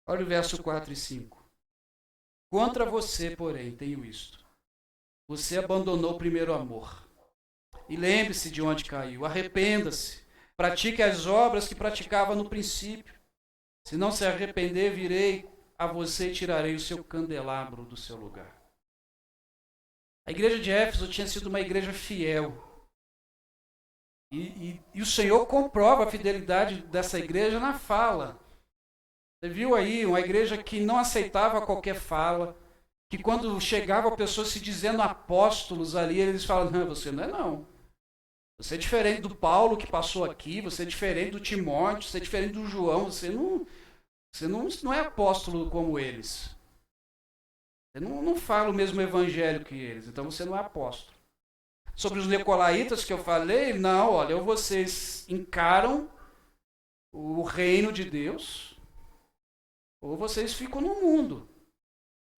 Olha o verso 4 e 5. Contra você, porém, tenho isto. Você abandonou o primeiro amor. E lembre-se de onde caiu. Arrependa-se. Pratique as obras que praticava no princípio. Se não se arrepender, virei a você e tirarei o seu candelabro do seu lugar. A igreja de Éfeso tinha sido uma igreja fiel. E o Senhor comprova a fidelidade dessa igreja na fala. Você viu aí uma igreja que não aceitava qualquer fala, que quando chegava a pessoa se dizendo apóstolos ali, eles falam, não, você não é não. Você é diferente do Paulo que passou aqui, você é diferente do Timóteo, você é diferente do João, você não é apóstolo como eles. Você não fala o mesmo evangelho que eles, então você não é apóstolo. Sobre os nicolaítas que eu falei, não, olha, ou vocês encaram o reino de Deus, ou vocês ficam no mundo.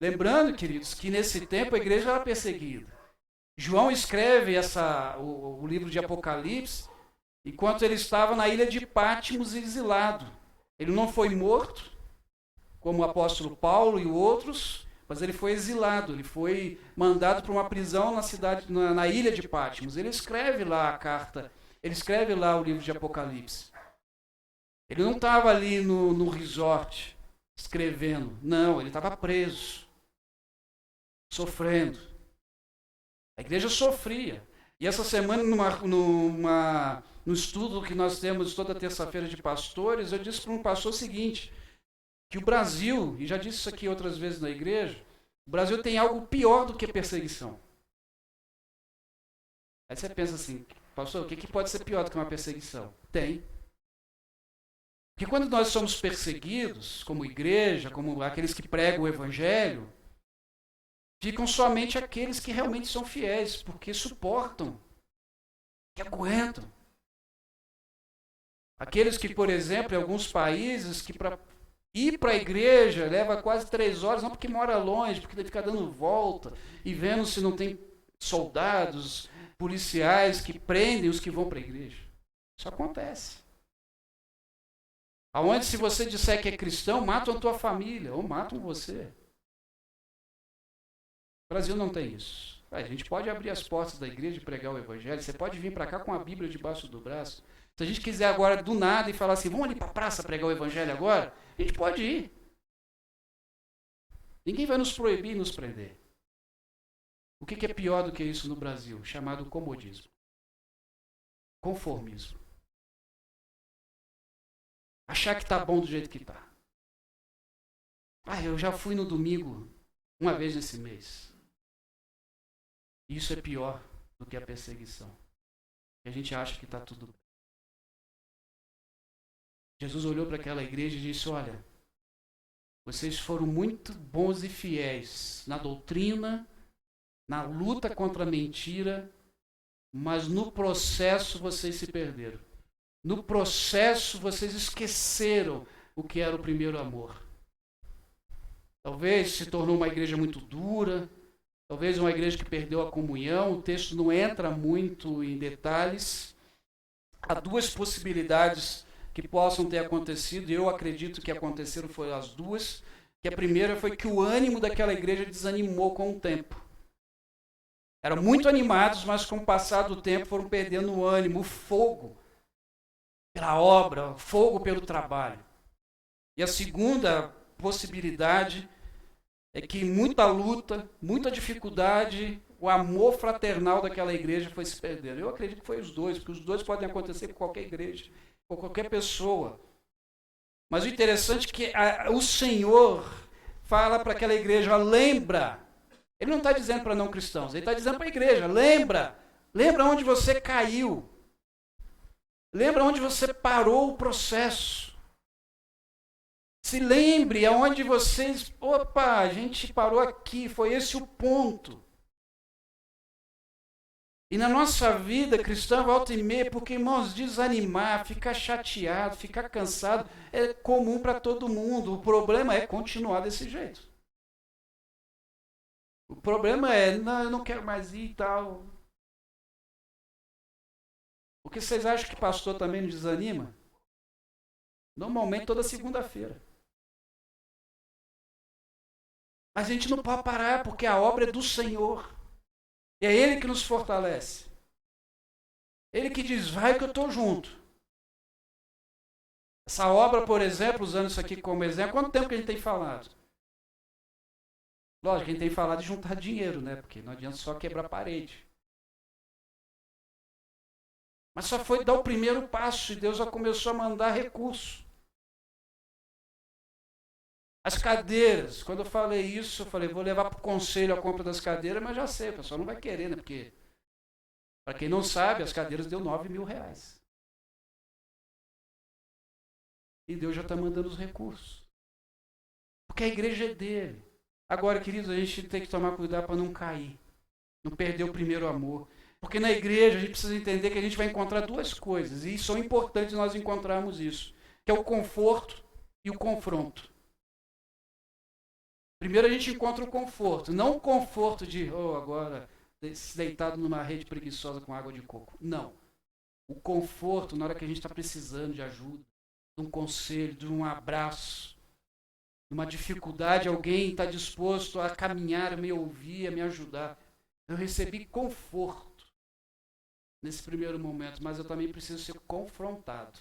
Lembrando, queridos, que nesse tempo a igreja era perseguida. João escreve o livro de Apocalipse enquanto ele estava na ilha de Patmos exilado. Ele não foi morto, como o apóstolo Paulo e outros, mas ele foi exilado, ele foi mandado para uma prisão na ilha de Patmos. Ele escreve lá a carta, ele escreve lá o livro de Apocalipse. Ele não estava ali no resort escrevendo, não, ele estava preso, sofrendo. A igreja sofria. E essa semana, no estudo que nós temos toda terça-feira de pastores, eu disse para um pastor o seguinte, que o Brasil, e já disse isso aqui outras vezes na igreja, o Brasil tem algo pior do que perseguição. Aí você pensa assim, pastor, o que pode ser pior do que uma perseguição? Tem. Porque quando nós somos perseguidos, como igreja, como aqueles que pregam o evangelho, ficam somente aqueles que realmente são fiéis, porque suportam, que aguentam. Aqueles que, por exemplo, em alguns países, que para ir para a igreja leva quase 3 horas, não porque mora longe, porque tem que ficar dando volta e vendo se não tem soldados, policiais que prendem os que vão para a igreja. Isso acontece. Aonde se você disser que é cristão, matam a tua família ou matam você. O Brasil não tem isso. A gente pode abrir as portas da igreja e pregar o evangelho. Você pode vir para cá com a Bíblia debaixo do braço. Se a gente quiser agora do nada e falar assim, vamos ali para a praça pregar o evangelho agora, a gente pode ir. Ninguém vai nos proibir e nos prender. O que é pior do que isso no Brasil? Chamado comodismo. Conformismo. Achar que está bom do jeito que está. Eu já fui no domingo uma vez nesse mês. Isso é pior do que a perseguição. A gente acha que está tudo bem. Jesus olhou para aquela igreja e disse, olha, vocês foram muito bons e fiéis na doutrina, na luta contra a mentira, mas no processo vocês se perderam. No processo vocês esqueceram o que era o primeiro amor. Talvez se tornou uma igreja muito dura, talvez uma igreja que perdeu a comunhão. O texto não entra muito em detalhes. Há duas possibilidades que possam ter acontecido, e eu acredito que aconteceram foram as duas. Que a primeira foi que o ânimo daquela igreja desanimou com o tempo. Eram muito animados, mas com o passar do tempo foram perdendo o ânimo, o fogo pela obra, o fogo pelo trabalho. E a segunda possibilidade é que muita luta, muita dificuldade, o amor fraternal daquela igreja foi se perdendo. Eu acredito que foi os dois, porque os dois podem acontecer com qualquer igreja, com qualquer pessoa. Mas o interessante é que o Senhor fala para aquela igreja, lembra. Ele não está dizendo para não cristãos, ele está dizendo para a igreja, lembra onde você caiu. Lembra onde você parou o processo. Se lembre aonde vocês, a gente parou aqui, foi esse o ponto. E na nossa vida cristã, volta e meia, porque, irmãos, desanimar, ficar chateado, ficar cansado, é comum para todo mundo. O problema é continuar desse jeito. O problema é, não, eu não quero mais ir e tal. Porque vocês acham que pastor também não desanima? Normalmente toda segunda-feira. Mas a gente não pode parar, porque a obra é do Senhor. E é Ele que nos fortalece. Ele que diz, vai que eu estou junto. Essa obra, por exemplo, usando isso aqui como exemplo, quanto tempo que a gente tem falado? Lógico, a gente tem falado de juntar dinheiro, né? Porque não adianta só quebrar a parede. Mas só foi dar o primeiro passo e Deus já começou a mandar recurso. As cadeiras, quando eu falei isso, eu falei, vou levar para o conselho a compra das cadeiras, mas já sei, o pessoal não vai querer, né? Porque, para quem não sabe, as cadeiras deu R$9.000. E Deus já está mandando os recursos. Porque a igreja é dele. Agora, queridos, a gente tem que tomar cuidado para não cair. Não perder o primeiro amor. Porque na igreja a gente precisa entender que a gente vai encontrar duas coisas. E são importantes nós encontrarmos isso. Que é o conforto e o confronto. Primeiro a gente encontra o conforto. Não o conforto de, agora, deitado numa rede preguiçosa com água de coco. Não. O conforto na hora que a gente está precisando de ajuda, de um conselho, de um abraço, de uma dificuldade, alguém está disposto a caminhar, a me ouvir, a me ajudar. Eu recebi conforto nesse primeiro momento, mas eu também preciso ser confrontado.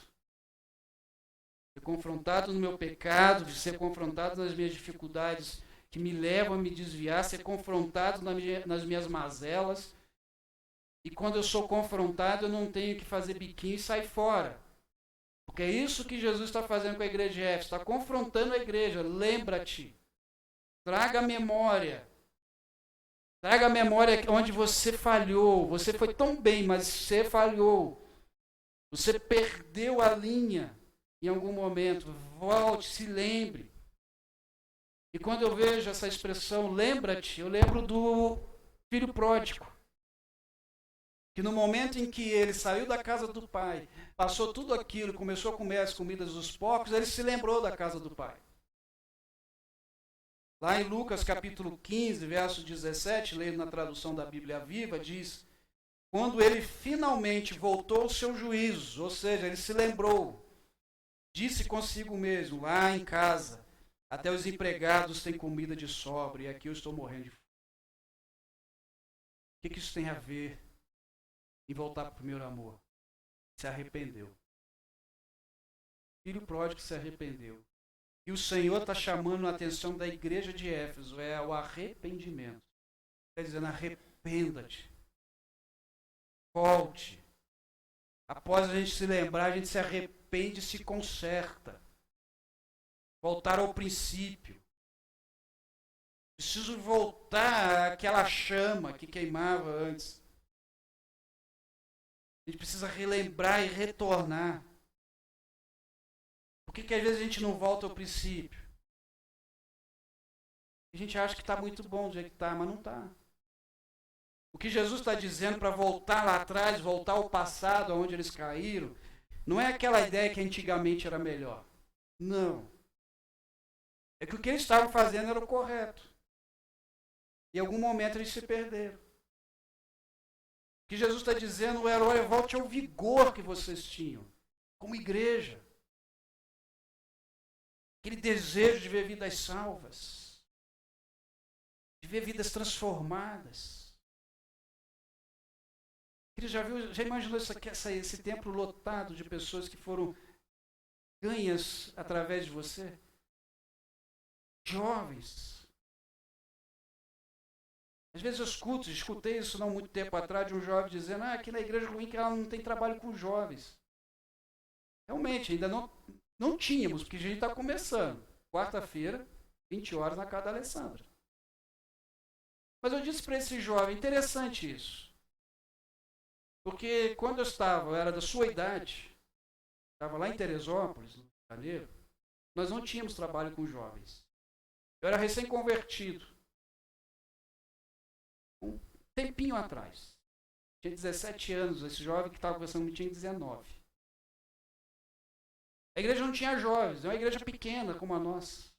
Ser confrontado no meu pecado, ser confrontado nas minhas dificuldades que me levam a me desviar, ser confrontado nas minhas mazelas. E quando eu sou confrontado, eu não tenho que fazer biquinho e sair fora. Porque é isso que Jesus está fazendo com a igreja de Éfeso. Está confrontando a igreja. Lembra-te. Traga a memória. Traga a memória onde você falhou. Você foi tão bem, mas você falhou. Você perdeu a linha em algum momento. Volte, se lembre. E quando eu vejo essa expressão, lembra-te, eu lembro do filho pródigo. Que no momento em que ele saiu da casa do pai, passou tudo aquilo, começou a comer as comidas dos porcos, ele se lembrou da casa do pai. Lá em Lucas capítulo 15, verso 17, lendo na tradução da Bíblia Viva, diz, quando ele finalmente voltou ao seu juízo, ou seja, ele se lembrou, disse consigo mesmo, lá em casa, até os empregados têm comida de sobra e aqui eu estou morrendo de fome. O que isso tem a ver em voltar para o primeiro amor? Se arrependeu. O filho pródigo se arrependeu. E o Senhor está chamando a atenção da igreja de Éfeso, é o arrependimento. Está dizendo, arrependa-te. Volte. Após a gente se lembrar, a gente se arrepende e se conserta. Voltar ao princípio. Preciso voltar àquela chama que queimava antes. A gente precisa relembrar e retornar. Por que às vezes a gente não volta ao princípio? A gente acha que está muito bom do jeito que está, mas não está. O que Jesus está dizendo para voltar lá atrás, voltar ao passado, onde eles caíram, não é aquela ideia que antigamente era melhor. Não. É que o que eles estavam fazendo era o correto. Em algum momento eles se perderam. O que Jesus está dizendo era, olha, volte ao vigor que vocês tinham, como igreja. Aquele desejo de ver vidas salvas, de ver vidas transformadas. Ele já imaginou esse templo lotado de pessoas que foram ganhas através de você? Jovens. Às vezes eu escutei isso não muito tempo atrás de um jovem dizendo, aqui na igreja ruim que ela não tem trabalho com jovens. Realmente, ainda não tínhamos, porque a gente está começando. Quarta-feira, 20 horas na casa da Alessandra. Mas eu disse para esse jovem, interessante isso. Porque quando eu era da sua idade, estava lá em Teresópolis, no Rio de Janeiro, nós não tínhamos trabalho com jovens. Eu era recém-convertido. Um tempinho atrás. Tinha 17 anos, esse jovem que estava conversando comigo tinha 19. A igreja não tinha jovens, é uma igreja pequena como a nossa.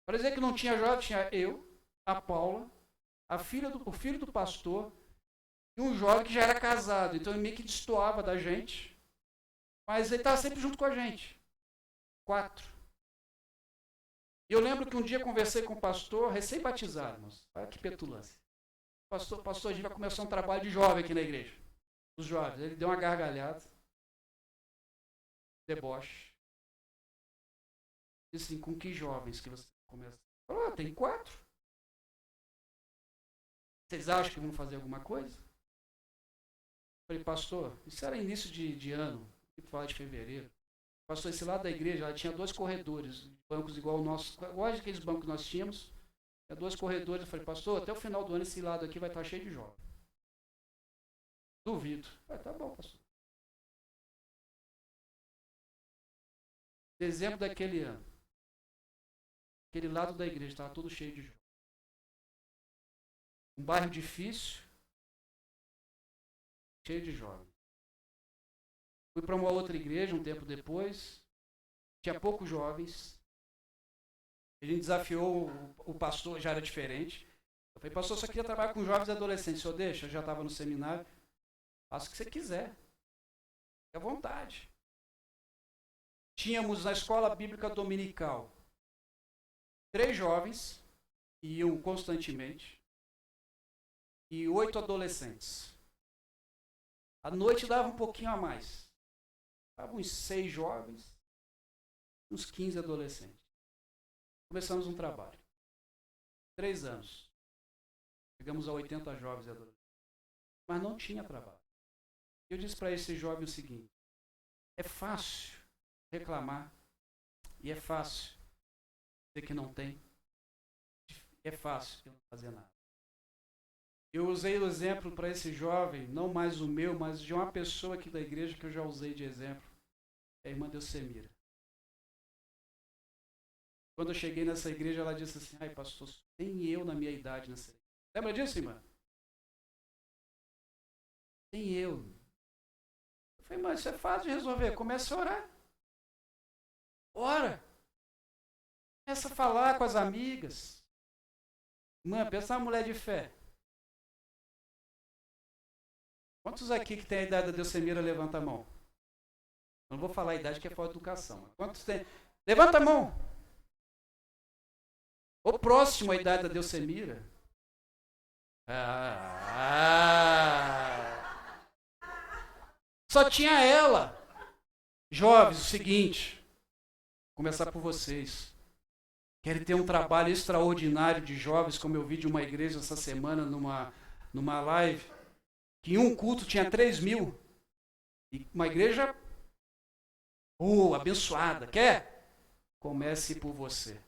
Para dizer que não tinha jovens, tinha eu, a Paula, o filho do pastor e um jovem que já era casado. Então ele meio que destoava da gente, mas ele estava sempre junto com a gente. 4. E eu lembro que um dia conversei com o pastor, recém-batizado, olha que petulância. Pastor, a gente vai começar um trabalho de jovem aqui na igreja. Os jovens. Ele deu uma gargalhada. Deboche. Disse assim, com que jovens que você começa? Falou, tem 4. Vocês acham que vão fazer alguma coisa? Falei, pastor, isso era início de ano, falar de fevereiro. Pastor, esse lado da igreja, ela tinha 2 corredores, bancos igual o nosso, igual aqueles bancos que nós tínhamos. Tinha 2 corredores. Eu falei, pastor, até o final do ano esse lado aqui vai estar cheio de jovens. Duvido. Falei, tá bom, pastor. Dezembro daquele ano, aquele lado da igreja estava todo cheio de jovens. Um bairro difícil, cheio de jovens. Fui para uma outra igreja um tempo depois, tinha poucos jovens. A gente desafiou o pastor, já era diferente. Eu falei, pastor, só queria trabalhar com jovens e adolescentes. O senhor deixa? Eu já estava no seminário. Faça o que você quiser. Fique à vontade. Tínhamos na escola bíblica dominical 3 jovens, que iam constantemente, e 8 adolescentes. À noite dava um pouquinho a mais. Dava uns 6 jovens, uns 15 adolescentes. Começamos um trabalho. 3 anos. Chegamos a 80 jovens e adolescentes. Mas não tinha trabalho. Eu disse para esse jovem o seguinte, é fácil reclamar, e é fácil dizer que não tem, é fácil não fazer nada. Eu usei o exemplo para esse jovem, não mais o meu, mas de uma pessoa aqui da igreja que eu já usei de exemplo, é a irmã Delcemira. Quando eu cheguei nessa igreja, ela disse assim, ai pastor, tem eu na minha idade nessa igreja. Lembra disso, irmã? Tem eu. Eu falei, mas isso é fácil de resolver, começa a orar. Ora, começa a falar com as amigas. Irmã, pensa uma mulher de fé. Quantos aqui que tem a idade da Delcemira, levanta a mão? Eu não vou falar a idade que é fora de educação. Quantos tem? Levanta a mão. O próximo à idade da Delcemira. Só tinha ela. Jovens, o seguinte. Começar por vocês. Querem ter um trabalho extraordinário de jovens, como eu vi de uma igreja essa semana numa live, que em um culto tinha 3.000. E uma igreja abençoada. Quer? Comece por você.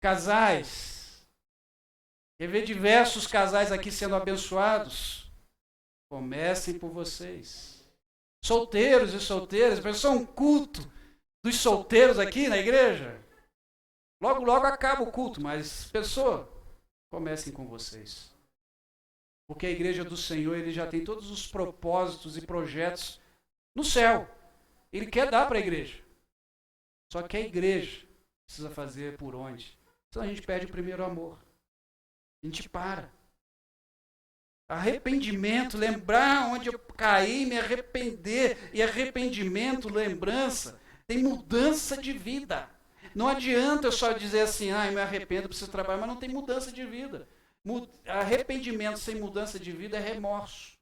Casais. Quer ver diversos casais aqui sendo abençoados? Comecem por vocês. Solteiros e solteiras, pensou um culto dos solteiros aqui na igreja? Logo, logo acaba o culto, mas, pessoa, comecem com vocês. Porque a igreja do Senhor, ele já tem todos os propósitos e projetos no céu. Ele quer dar para a igreja. Só que a igreja precisa fazer por onde? Senão a gente perde o primeiro amor. A gente para. Arrependimento, lembrar onde eu caí, me arrepender. E arrependimento, lembrança, tem mudança de vida. Não adianta eu só dizer assim, eu me arrependo, preciso trabalhar, mas não tem mudança de vida. Arrependimento sem mudança de vida é remorso.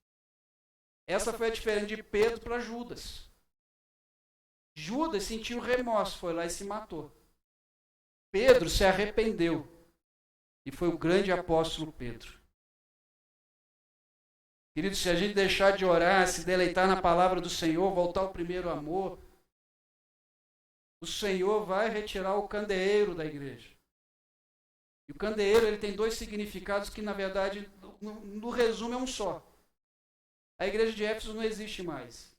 Essa foi a diferença de Pedro para Judas. Judas sentiu remorso, foi lá e se matou. Pedro se arrependeu. E foi o grande apóstolo Pedro. Querido, se a gente deixar de orar, se deleitar na palavra do Senhor, voltar ao primeiro amor, o Senhor vai retirar o candeeiro da igreja. E o candeeiro, ele tem dois significados que, na verdade, no resumo é um só. A igreja de Éfeso não existe mais.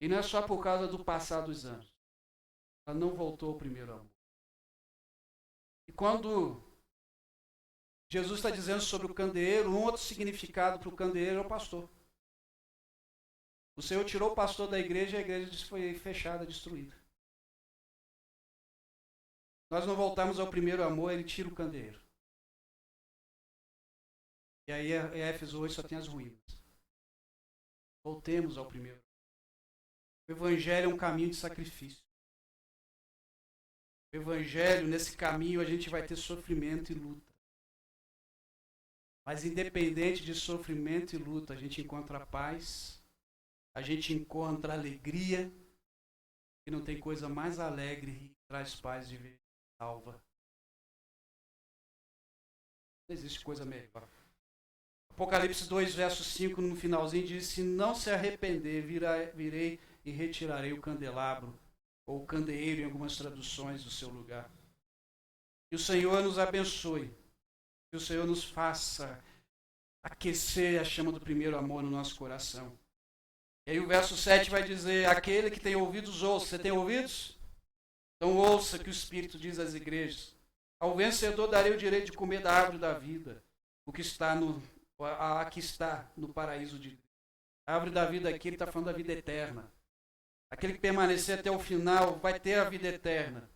E não é só por causa do passar dos anos. Ela não voltou ao primeiro amor. E quando Jesus está dizendo sobre o candeeiro, um outro significado para o candeeiro é o pastor. O Senhor tirou o pastor da igreja e a igreja foi fechada, destruída. Nós não voltamos ao primeiro amor, ele tira o candeeiro. E aí em Éfeso hoje só tem as ruínas. Voltemos ao primeiro amor. O evangelho é um caminho de sacrifício. O evangelho, nesse caminho, a gente vai ter sofrimento e luta. Mas independente de sofrimento e luta, a gente encontra paz, a gente encontra alegria, e não tem coisa mais alegre e traz paz de ver salva. Não existe coisa melhor. Apocalipse 2, verso 5, no finalzinho, diz: se não se arrepender, virei e retirarei o candelabro, ou o candeeiro em algumas traduções do seu lugar. Que o Senhor nos abençoe. Que o Senhor nos faça aquecer a chama do primeiro amor no nosso coração. E aí o verso 7 vai dizer: aquele que tem ouvidos, ouça. Você tem ouvidos? Então ouça que o Espírito diz às igrejas: ao vencedor darei o direito de comer da árvore da vida, o que está aqui está no paraíso de Deus. A árvore da vida aqui, ele está falando da vida eterna. Aquele que permanecer até o final vai ter a vida eterna.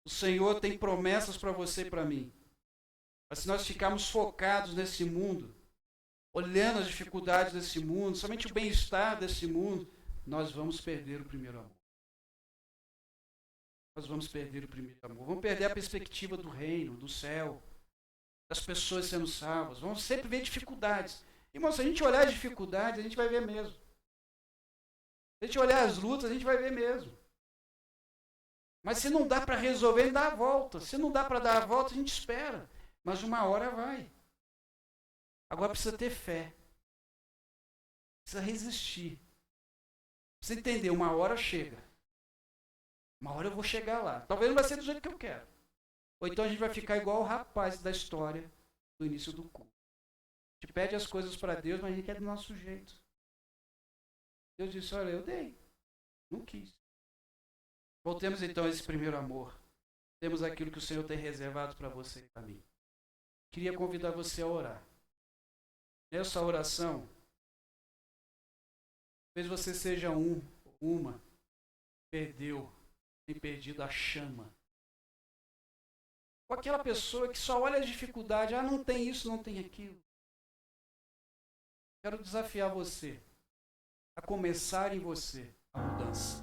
O Senhor tem promessas para você e para mim. Mas se nós ficarmos focados nesse mundo, olhando as dificuldades desse mundo, somente o bem-estar desse mundo, nós vamos perder o primeiro amor. Nós vamos perder o primeiro amor. Vamos perder a perspectiva do reino, do céu, das pessoas sendo salvas. Vamos sempre ver dificuldades. Irmão, se a gente olhar as dificuldades, a gente vai ver mesmo. Se a gente olhar as lutas, a gente vai ver mesmo. Mas se não dá para resolver, ele dá a volta. Se não dá para dar a volta, a gente espera. Mas uma hora vai. Agora precisa ter fé. Precisa resistir. Precisa entender, uma hora chega. Uma hora eu vou chegar lá. Talvez não vai ser do jeito que eu quero. Ou então a gente vai ficar igual o rapaz da história do início do culto. A gente pede as coisas para Deus, mas a gente quer do nosso jeito. Deus disse: olha, eu dei. Não quis. Voltemos então a esse primeiro amor. Temos aquilo que o Senhor tem reservado para você e para mim. Queria convidar você a orar. Nessa oração, talvez você seja uma, tem perdido a chama. Ou aquela pessoa que só olha as dificuldades, não tem isso, não tem aquilo. Quero desafiar você a começar em você a mudança.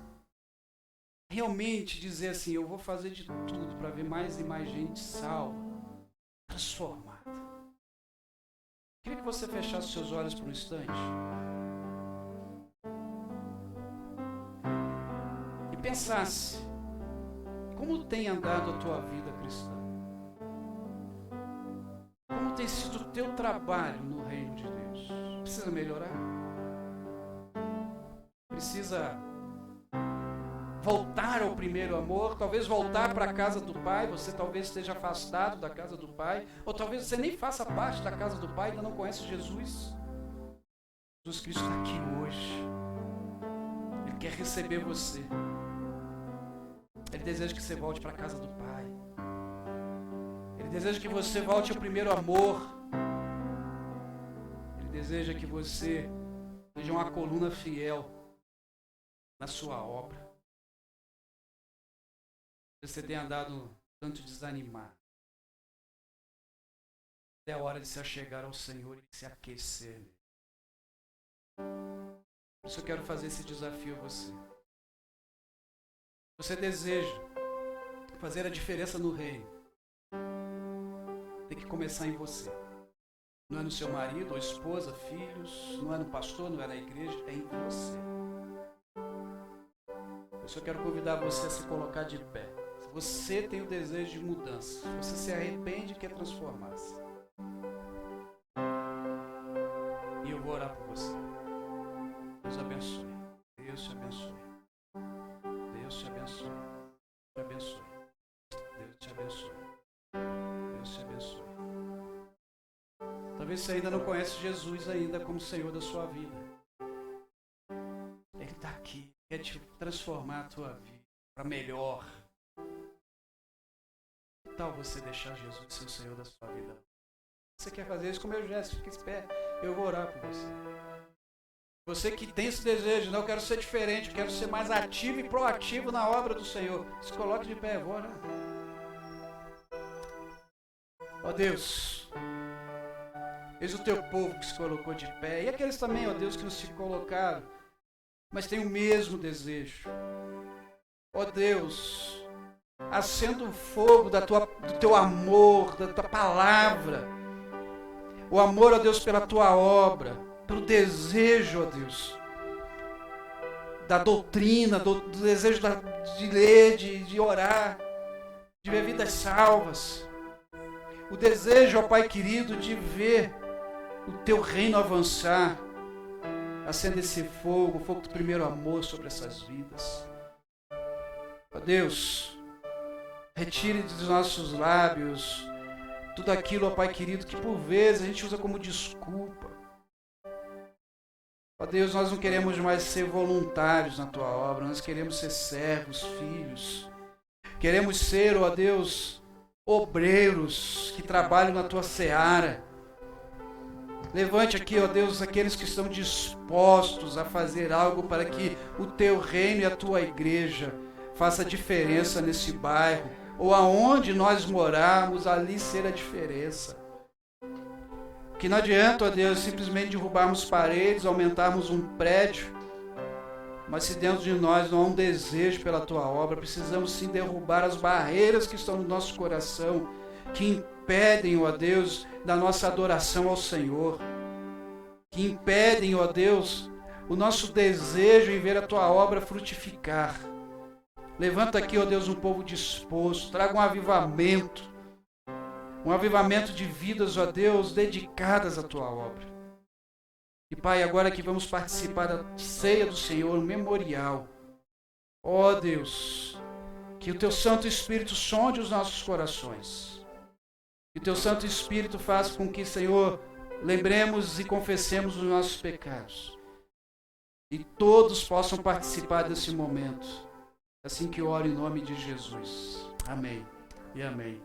Realmente dizer assim: eu vou fazer de tudo para ver mais e mais gente salva, transformada. Queria que você fechasse seus olhos por um instante e pensasse: como tem andado a tua vida cristã? Como tem sido o teu trabalho no reino de Deus? Precisa melhorar? Precisa voltar ao primeiro amor? Talvez voltar para a casa do Pai. Você talvez esteja afastado da casa do Pai, ou talvez você nem faça parte da casa do Pai, ainda não conhece Jesus. Jesus Cristo está aqui hoje. Ele quer receber você. Ele deseja que você volte para a casa do Pai. Ele deseja que você volte ao primeiro amor. deseja que você seja uma coluna fiel na sua obra. Você tem andado tanto desanimado. É a hora de se achegar ao Senhor e se aquecer. Por isso eu quero fazer esse desafio a você. Você deseja fazer a diferença no reino, tem que começar em você. Não é no seu marido ou esposa, filhos, não é no pastor, não é na igreja, é em você. Por isso eu quero convidar você a se colocar de pé. Se você tem o desejo de mudança, se você se arrepende e quer transformar-se, e eu vou orar por você. Deus abençoe. Deus te abençoe. Deus te abençoe. Te abençoe. Deus te abençoe. Deus te abençoe. Talvez você ainda não conhece Jesus ainda como Senhor da sua vida. Ele está aqui. Quer te transformar a tua vida para melhor. Que tal você deixar Jesus ser o Senhor da sua vida? Você quer fazer isso com o meu gesto? Fique em pé. Eu vou orar por você. Você que tem esse desejo, não, eu quero ser diferente, eu quero ser mais ativo e proativo na obra do Senhor. Se coloque de pé, eu vou orar. Ó Deus, eis o teu povo que se colocou de pé. E aqueles também, ó Deus, que não se colocaram, mas têm o mesmo desejo. Ó Deus, acenda o fogo do teu amor, da tua palavra. O amor, ó Deus, pela tua obra, pelo desejo, ó Deus, da doutrina, do desejo de ler, de orar, de ver vidas salvas. O desejo, ó Pai querido, de ver o teu reino avançar. Acenda esse fogo, o fogo do primeiro amor sobre essas vidas. Ó Deus, retire dos nossos lábios tudo aquilo, ó Pai querido, que por vezes a gente usa como desculpa. Ó Deus, nós não queremos mais ser voluntários na Tua obra, nós queremos ser servos, filhos. Queremos ser, ó Deus, obreiros que trabalham na Tua seara. Levante aqui, ó Deus, aqueles que estão dispostos a fazer algo para que o Teu reino e a Tua igreja faça diferença nesse bairro, ou aonde nós morarmos, ali ser a diferença. Que não adianta, ó Deus, simplesmente derrubarmos paredes, aumentarmos um prédio, mas se dentro de nós não há um desejo pela Tua obra, precisamos sim derrubar as barreiras que estão no nosso coração, que impedem, ó Deus, da nossa adoração ao Senhor, que impedem, ó Deus, o nosso desejo em ver a Tua obra frutificar. Levanta aqui, ó Deus, um povo disposto, traga um avivamento de vidas, ó Deus, dedicadas à Tua obra. E Pai, agora que vamos participar da ceia do Senhor, um memorial, ó Deus, que o Teu Santo Espírito sonde os nossos corações, que o Teu Santo Espírito faça com que, Senhor, lembremos e confessemos os nossos pecados, e todos possam participar desse momento. Assim que eu oro em nome de Jesus. Amém e amém.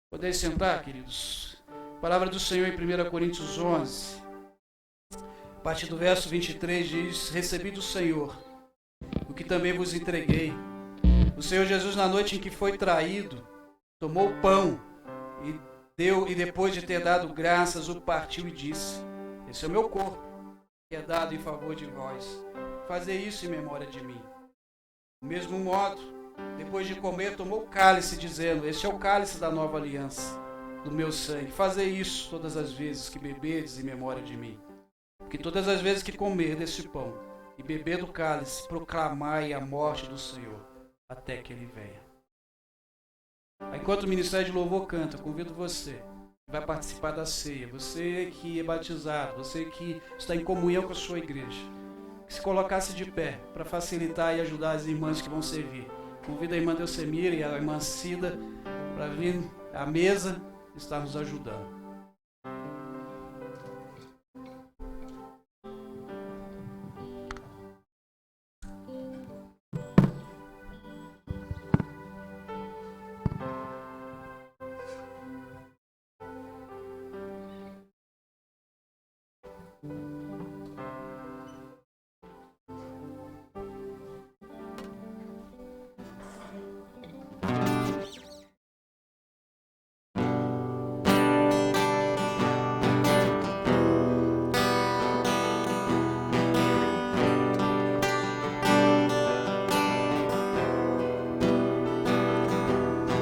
Podem sentar, queridos. Palavra do Senhor em 1 Coríntios 11. A partir do verso 23 diz: Recebi do Senhor o que também vos entreguei. O Senhor Jesus, na noite em que foi traído, tomou o pão e depois de ter dado graças, o partiu e disse: Esse é o meu corpo, que é dado em favor de vós. Fazei isso em memória de mim. Do mesmo modo, depois de comer, tomou o cálice, dizendo: Este é o cálice da nova aliança, do meu sangue. Fazei isso todas as vezes que bebedes em memória de mim. Porque todas as vezes que comer desse pão e beber do cálice, proclamai a morte do Senhor, até que Ele venha. Enquanto o Ministério de Louvor canta, eu convido você que vai participar da ceia, você que é batizado, você que está em comunhão com a sua igreja, que se colocasse de pé para facilitar e ajudar as irmãs que vão servir. Convido a irmã Delcemira e a irmã Cida para vir à mesa e estar nos ajudando.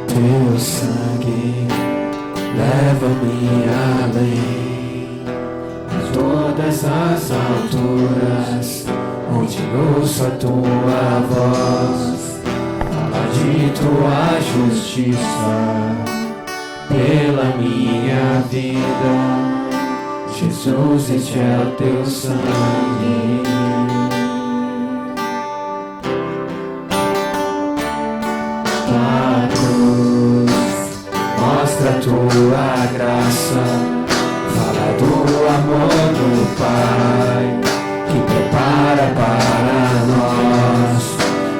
Teu sangue leva-me além de todas as alturas, onde ouço a tua voz, fala de tua justiça pela minha vida. Jesus, este é o teu sangue. A cruz mostra a tua graça, fala do amor do Pai, que prepara para nós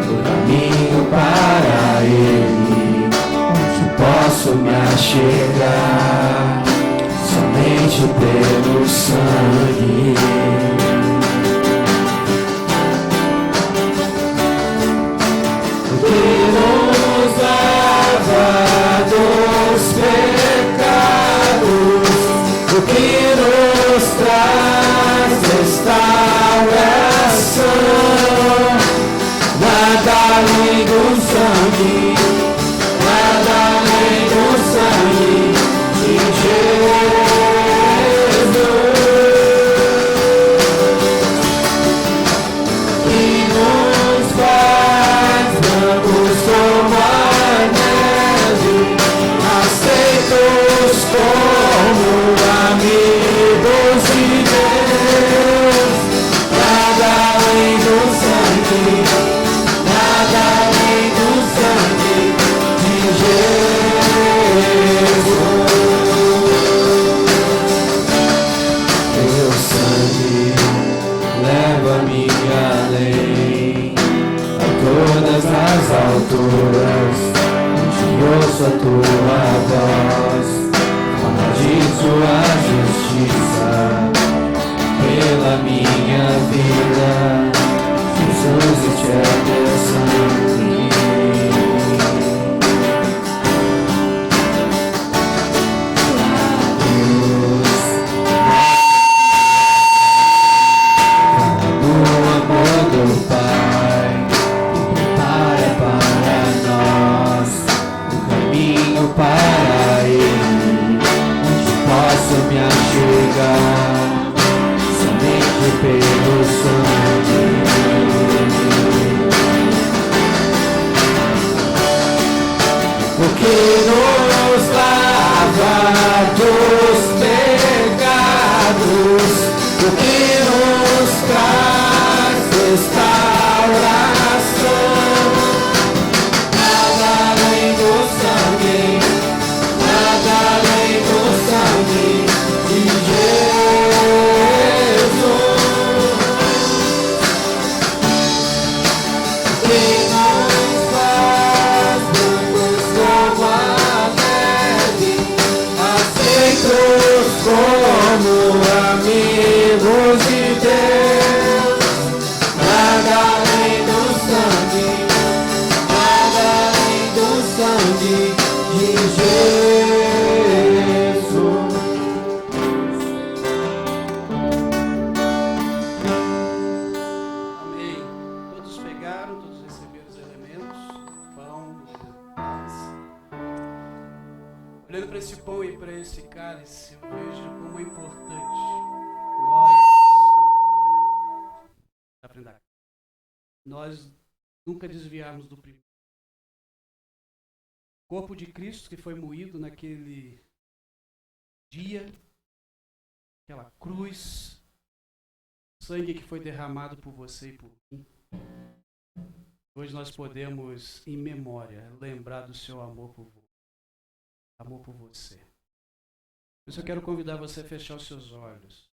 o caminho para Ele, onde posso me achegar somente pelo sangue. O que nos lava dos pecados, o que nos traz restauração, nada além do sangue, nada além do sangue de Jesus. Que nos faz brancos como a neve, aceitos como amigos de Deus. Nada além do sangue, nada além do sangue de Jesus. Teu sangue leva-me além a todas as alturas, onde ouço a tua voz, fala de tua justiça pela minha vida. Jesus, este é teu sangue. Para Ele, onde posso me achegar somente pelo sangue. O que nos lava dos pecados, o que nos traz restauração, nada além do sangue, nada além do sangue de Jesus. Que nos faz brancos como a neve, aceitos como amigos de Deus. Nada além do sangue, nada além do sangue de Jesus. Amém. Todos pegaram, todos receberam os elementos, pão e taça. Olhando para esse pão e para esse cálice, eu vejo como é importante nós nunca desviarmos do primeiro. O corpo de Cristo que foi moído naquele dia, aquela cruz, sangue que foi derramado por você e por mim. Hoje nós podemos, em memória, lembrar do seu amor por você. Por isso eu quero convidar você a fechar os seus olhos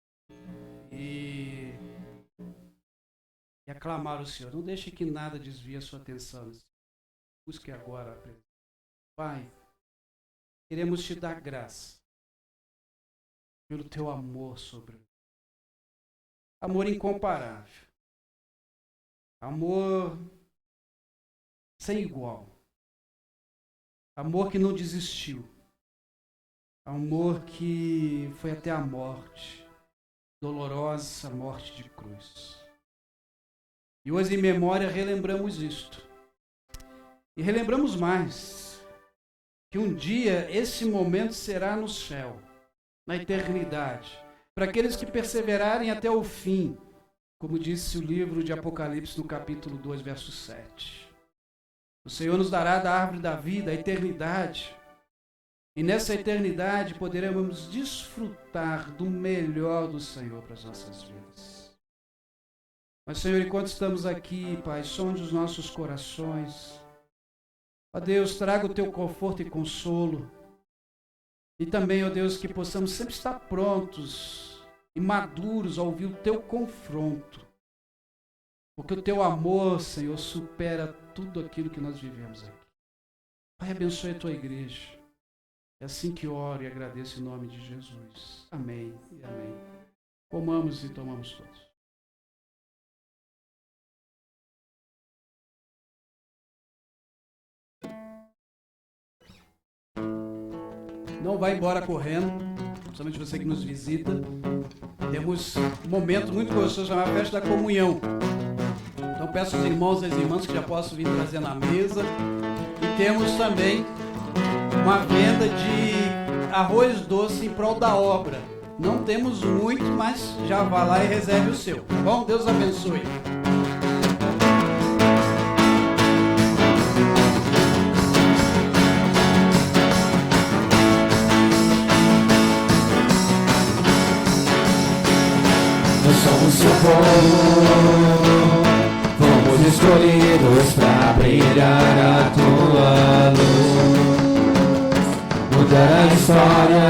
e aclamar o Senhor. Não deixe que nada desvie a sua atenção. Busque agora a presença. Pai, queremos te dar graça pelo teu amor sobre nós. Amor incomparável. Amor sem igual. Amor que não desistiu. Amor que foi até a morte. Dolorosa morte de cruz. E hoje em memória relembramos isto. E relembramos mais. que um dia esse momento será no céu, na eternidade, para aqueles que perseverarem até o fim, como disse o livro de Apocalipse no capítulo 2, verso 7. O Senhor nos dará da árvore da vida, a eternidade, e nessa eternidade poderemos desfrutar do melhor do Senhor para as nossas vidas. Mas, Senhor, enquanto estamos aqui, Pai, sonde os nossos corações. Ó Deus, traga o teu conforto e consolo. E também, ó Deus, que possamos sempre estar prontos e maduros a ouvir o teu confronto. Porque o teu amor, Senhor, supera tudo aquilo que nós vivemos aqui. Pai, abençoe a tua igreja. É assim que oro e agradeço em nome de Jesus. Amém e amém. Comamos e tomamos todos. Não vai embora correndo, principalmente você que nos visita. Temos um momento muito gostoso chamado Festa da Comunhão. Então peço aos irmãos e às irmãs que já possam vir trazer na mesa. E temos também uma venda de arroz doce em prol da obra. Não temos muito, mas já vá lá e reserve o seu, tá bom? Deus abençoe. Somos seu povo, fomos escolhidos para brilhar a tua luz, mudar a história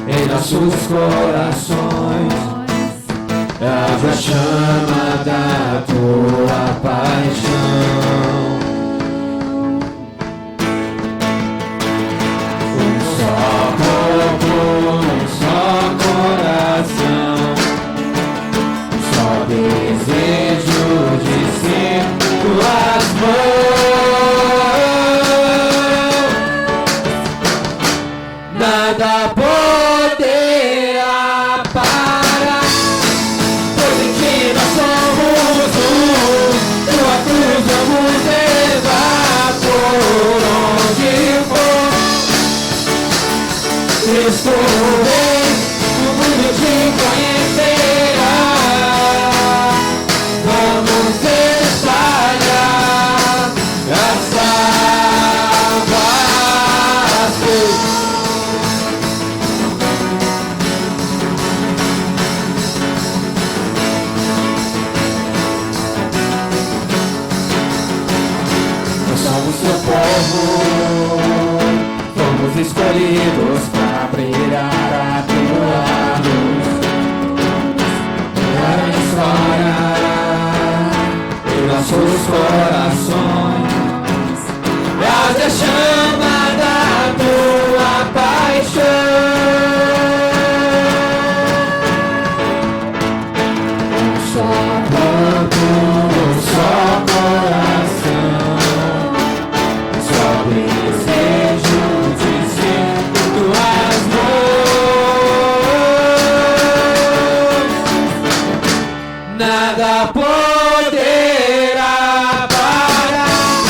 em nossos corações, a chama da tua paixão. Um só corpo, um só coração, desejo de ser tuas mãos, nada poderá parar, pois em ti nós somos um, tua cruz vamos levar por onde for. Cristo vem, o mundo te conhecerá. Vamos espalhar a salvação. Nós somos seu povo, fomos escolhidos para brilhar a tua luz, mudar a história nossos corações, traz a chama da tua paixão. Um só corpo, um só coração, só desejo de ser tuas mãos, nada poderá parar,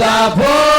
da boa.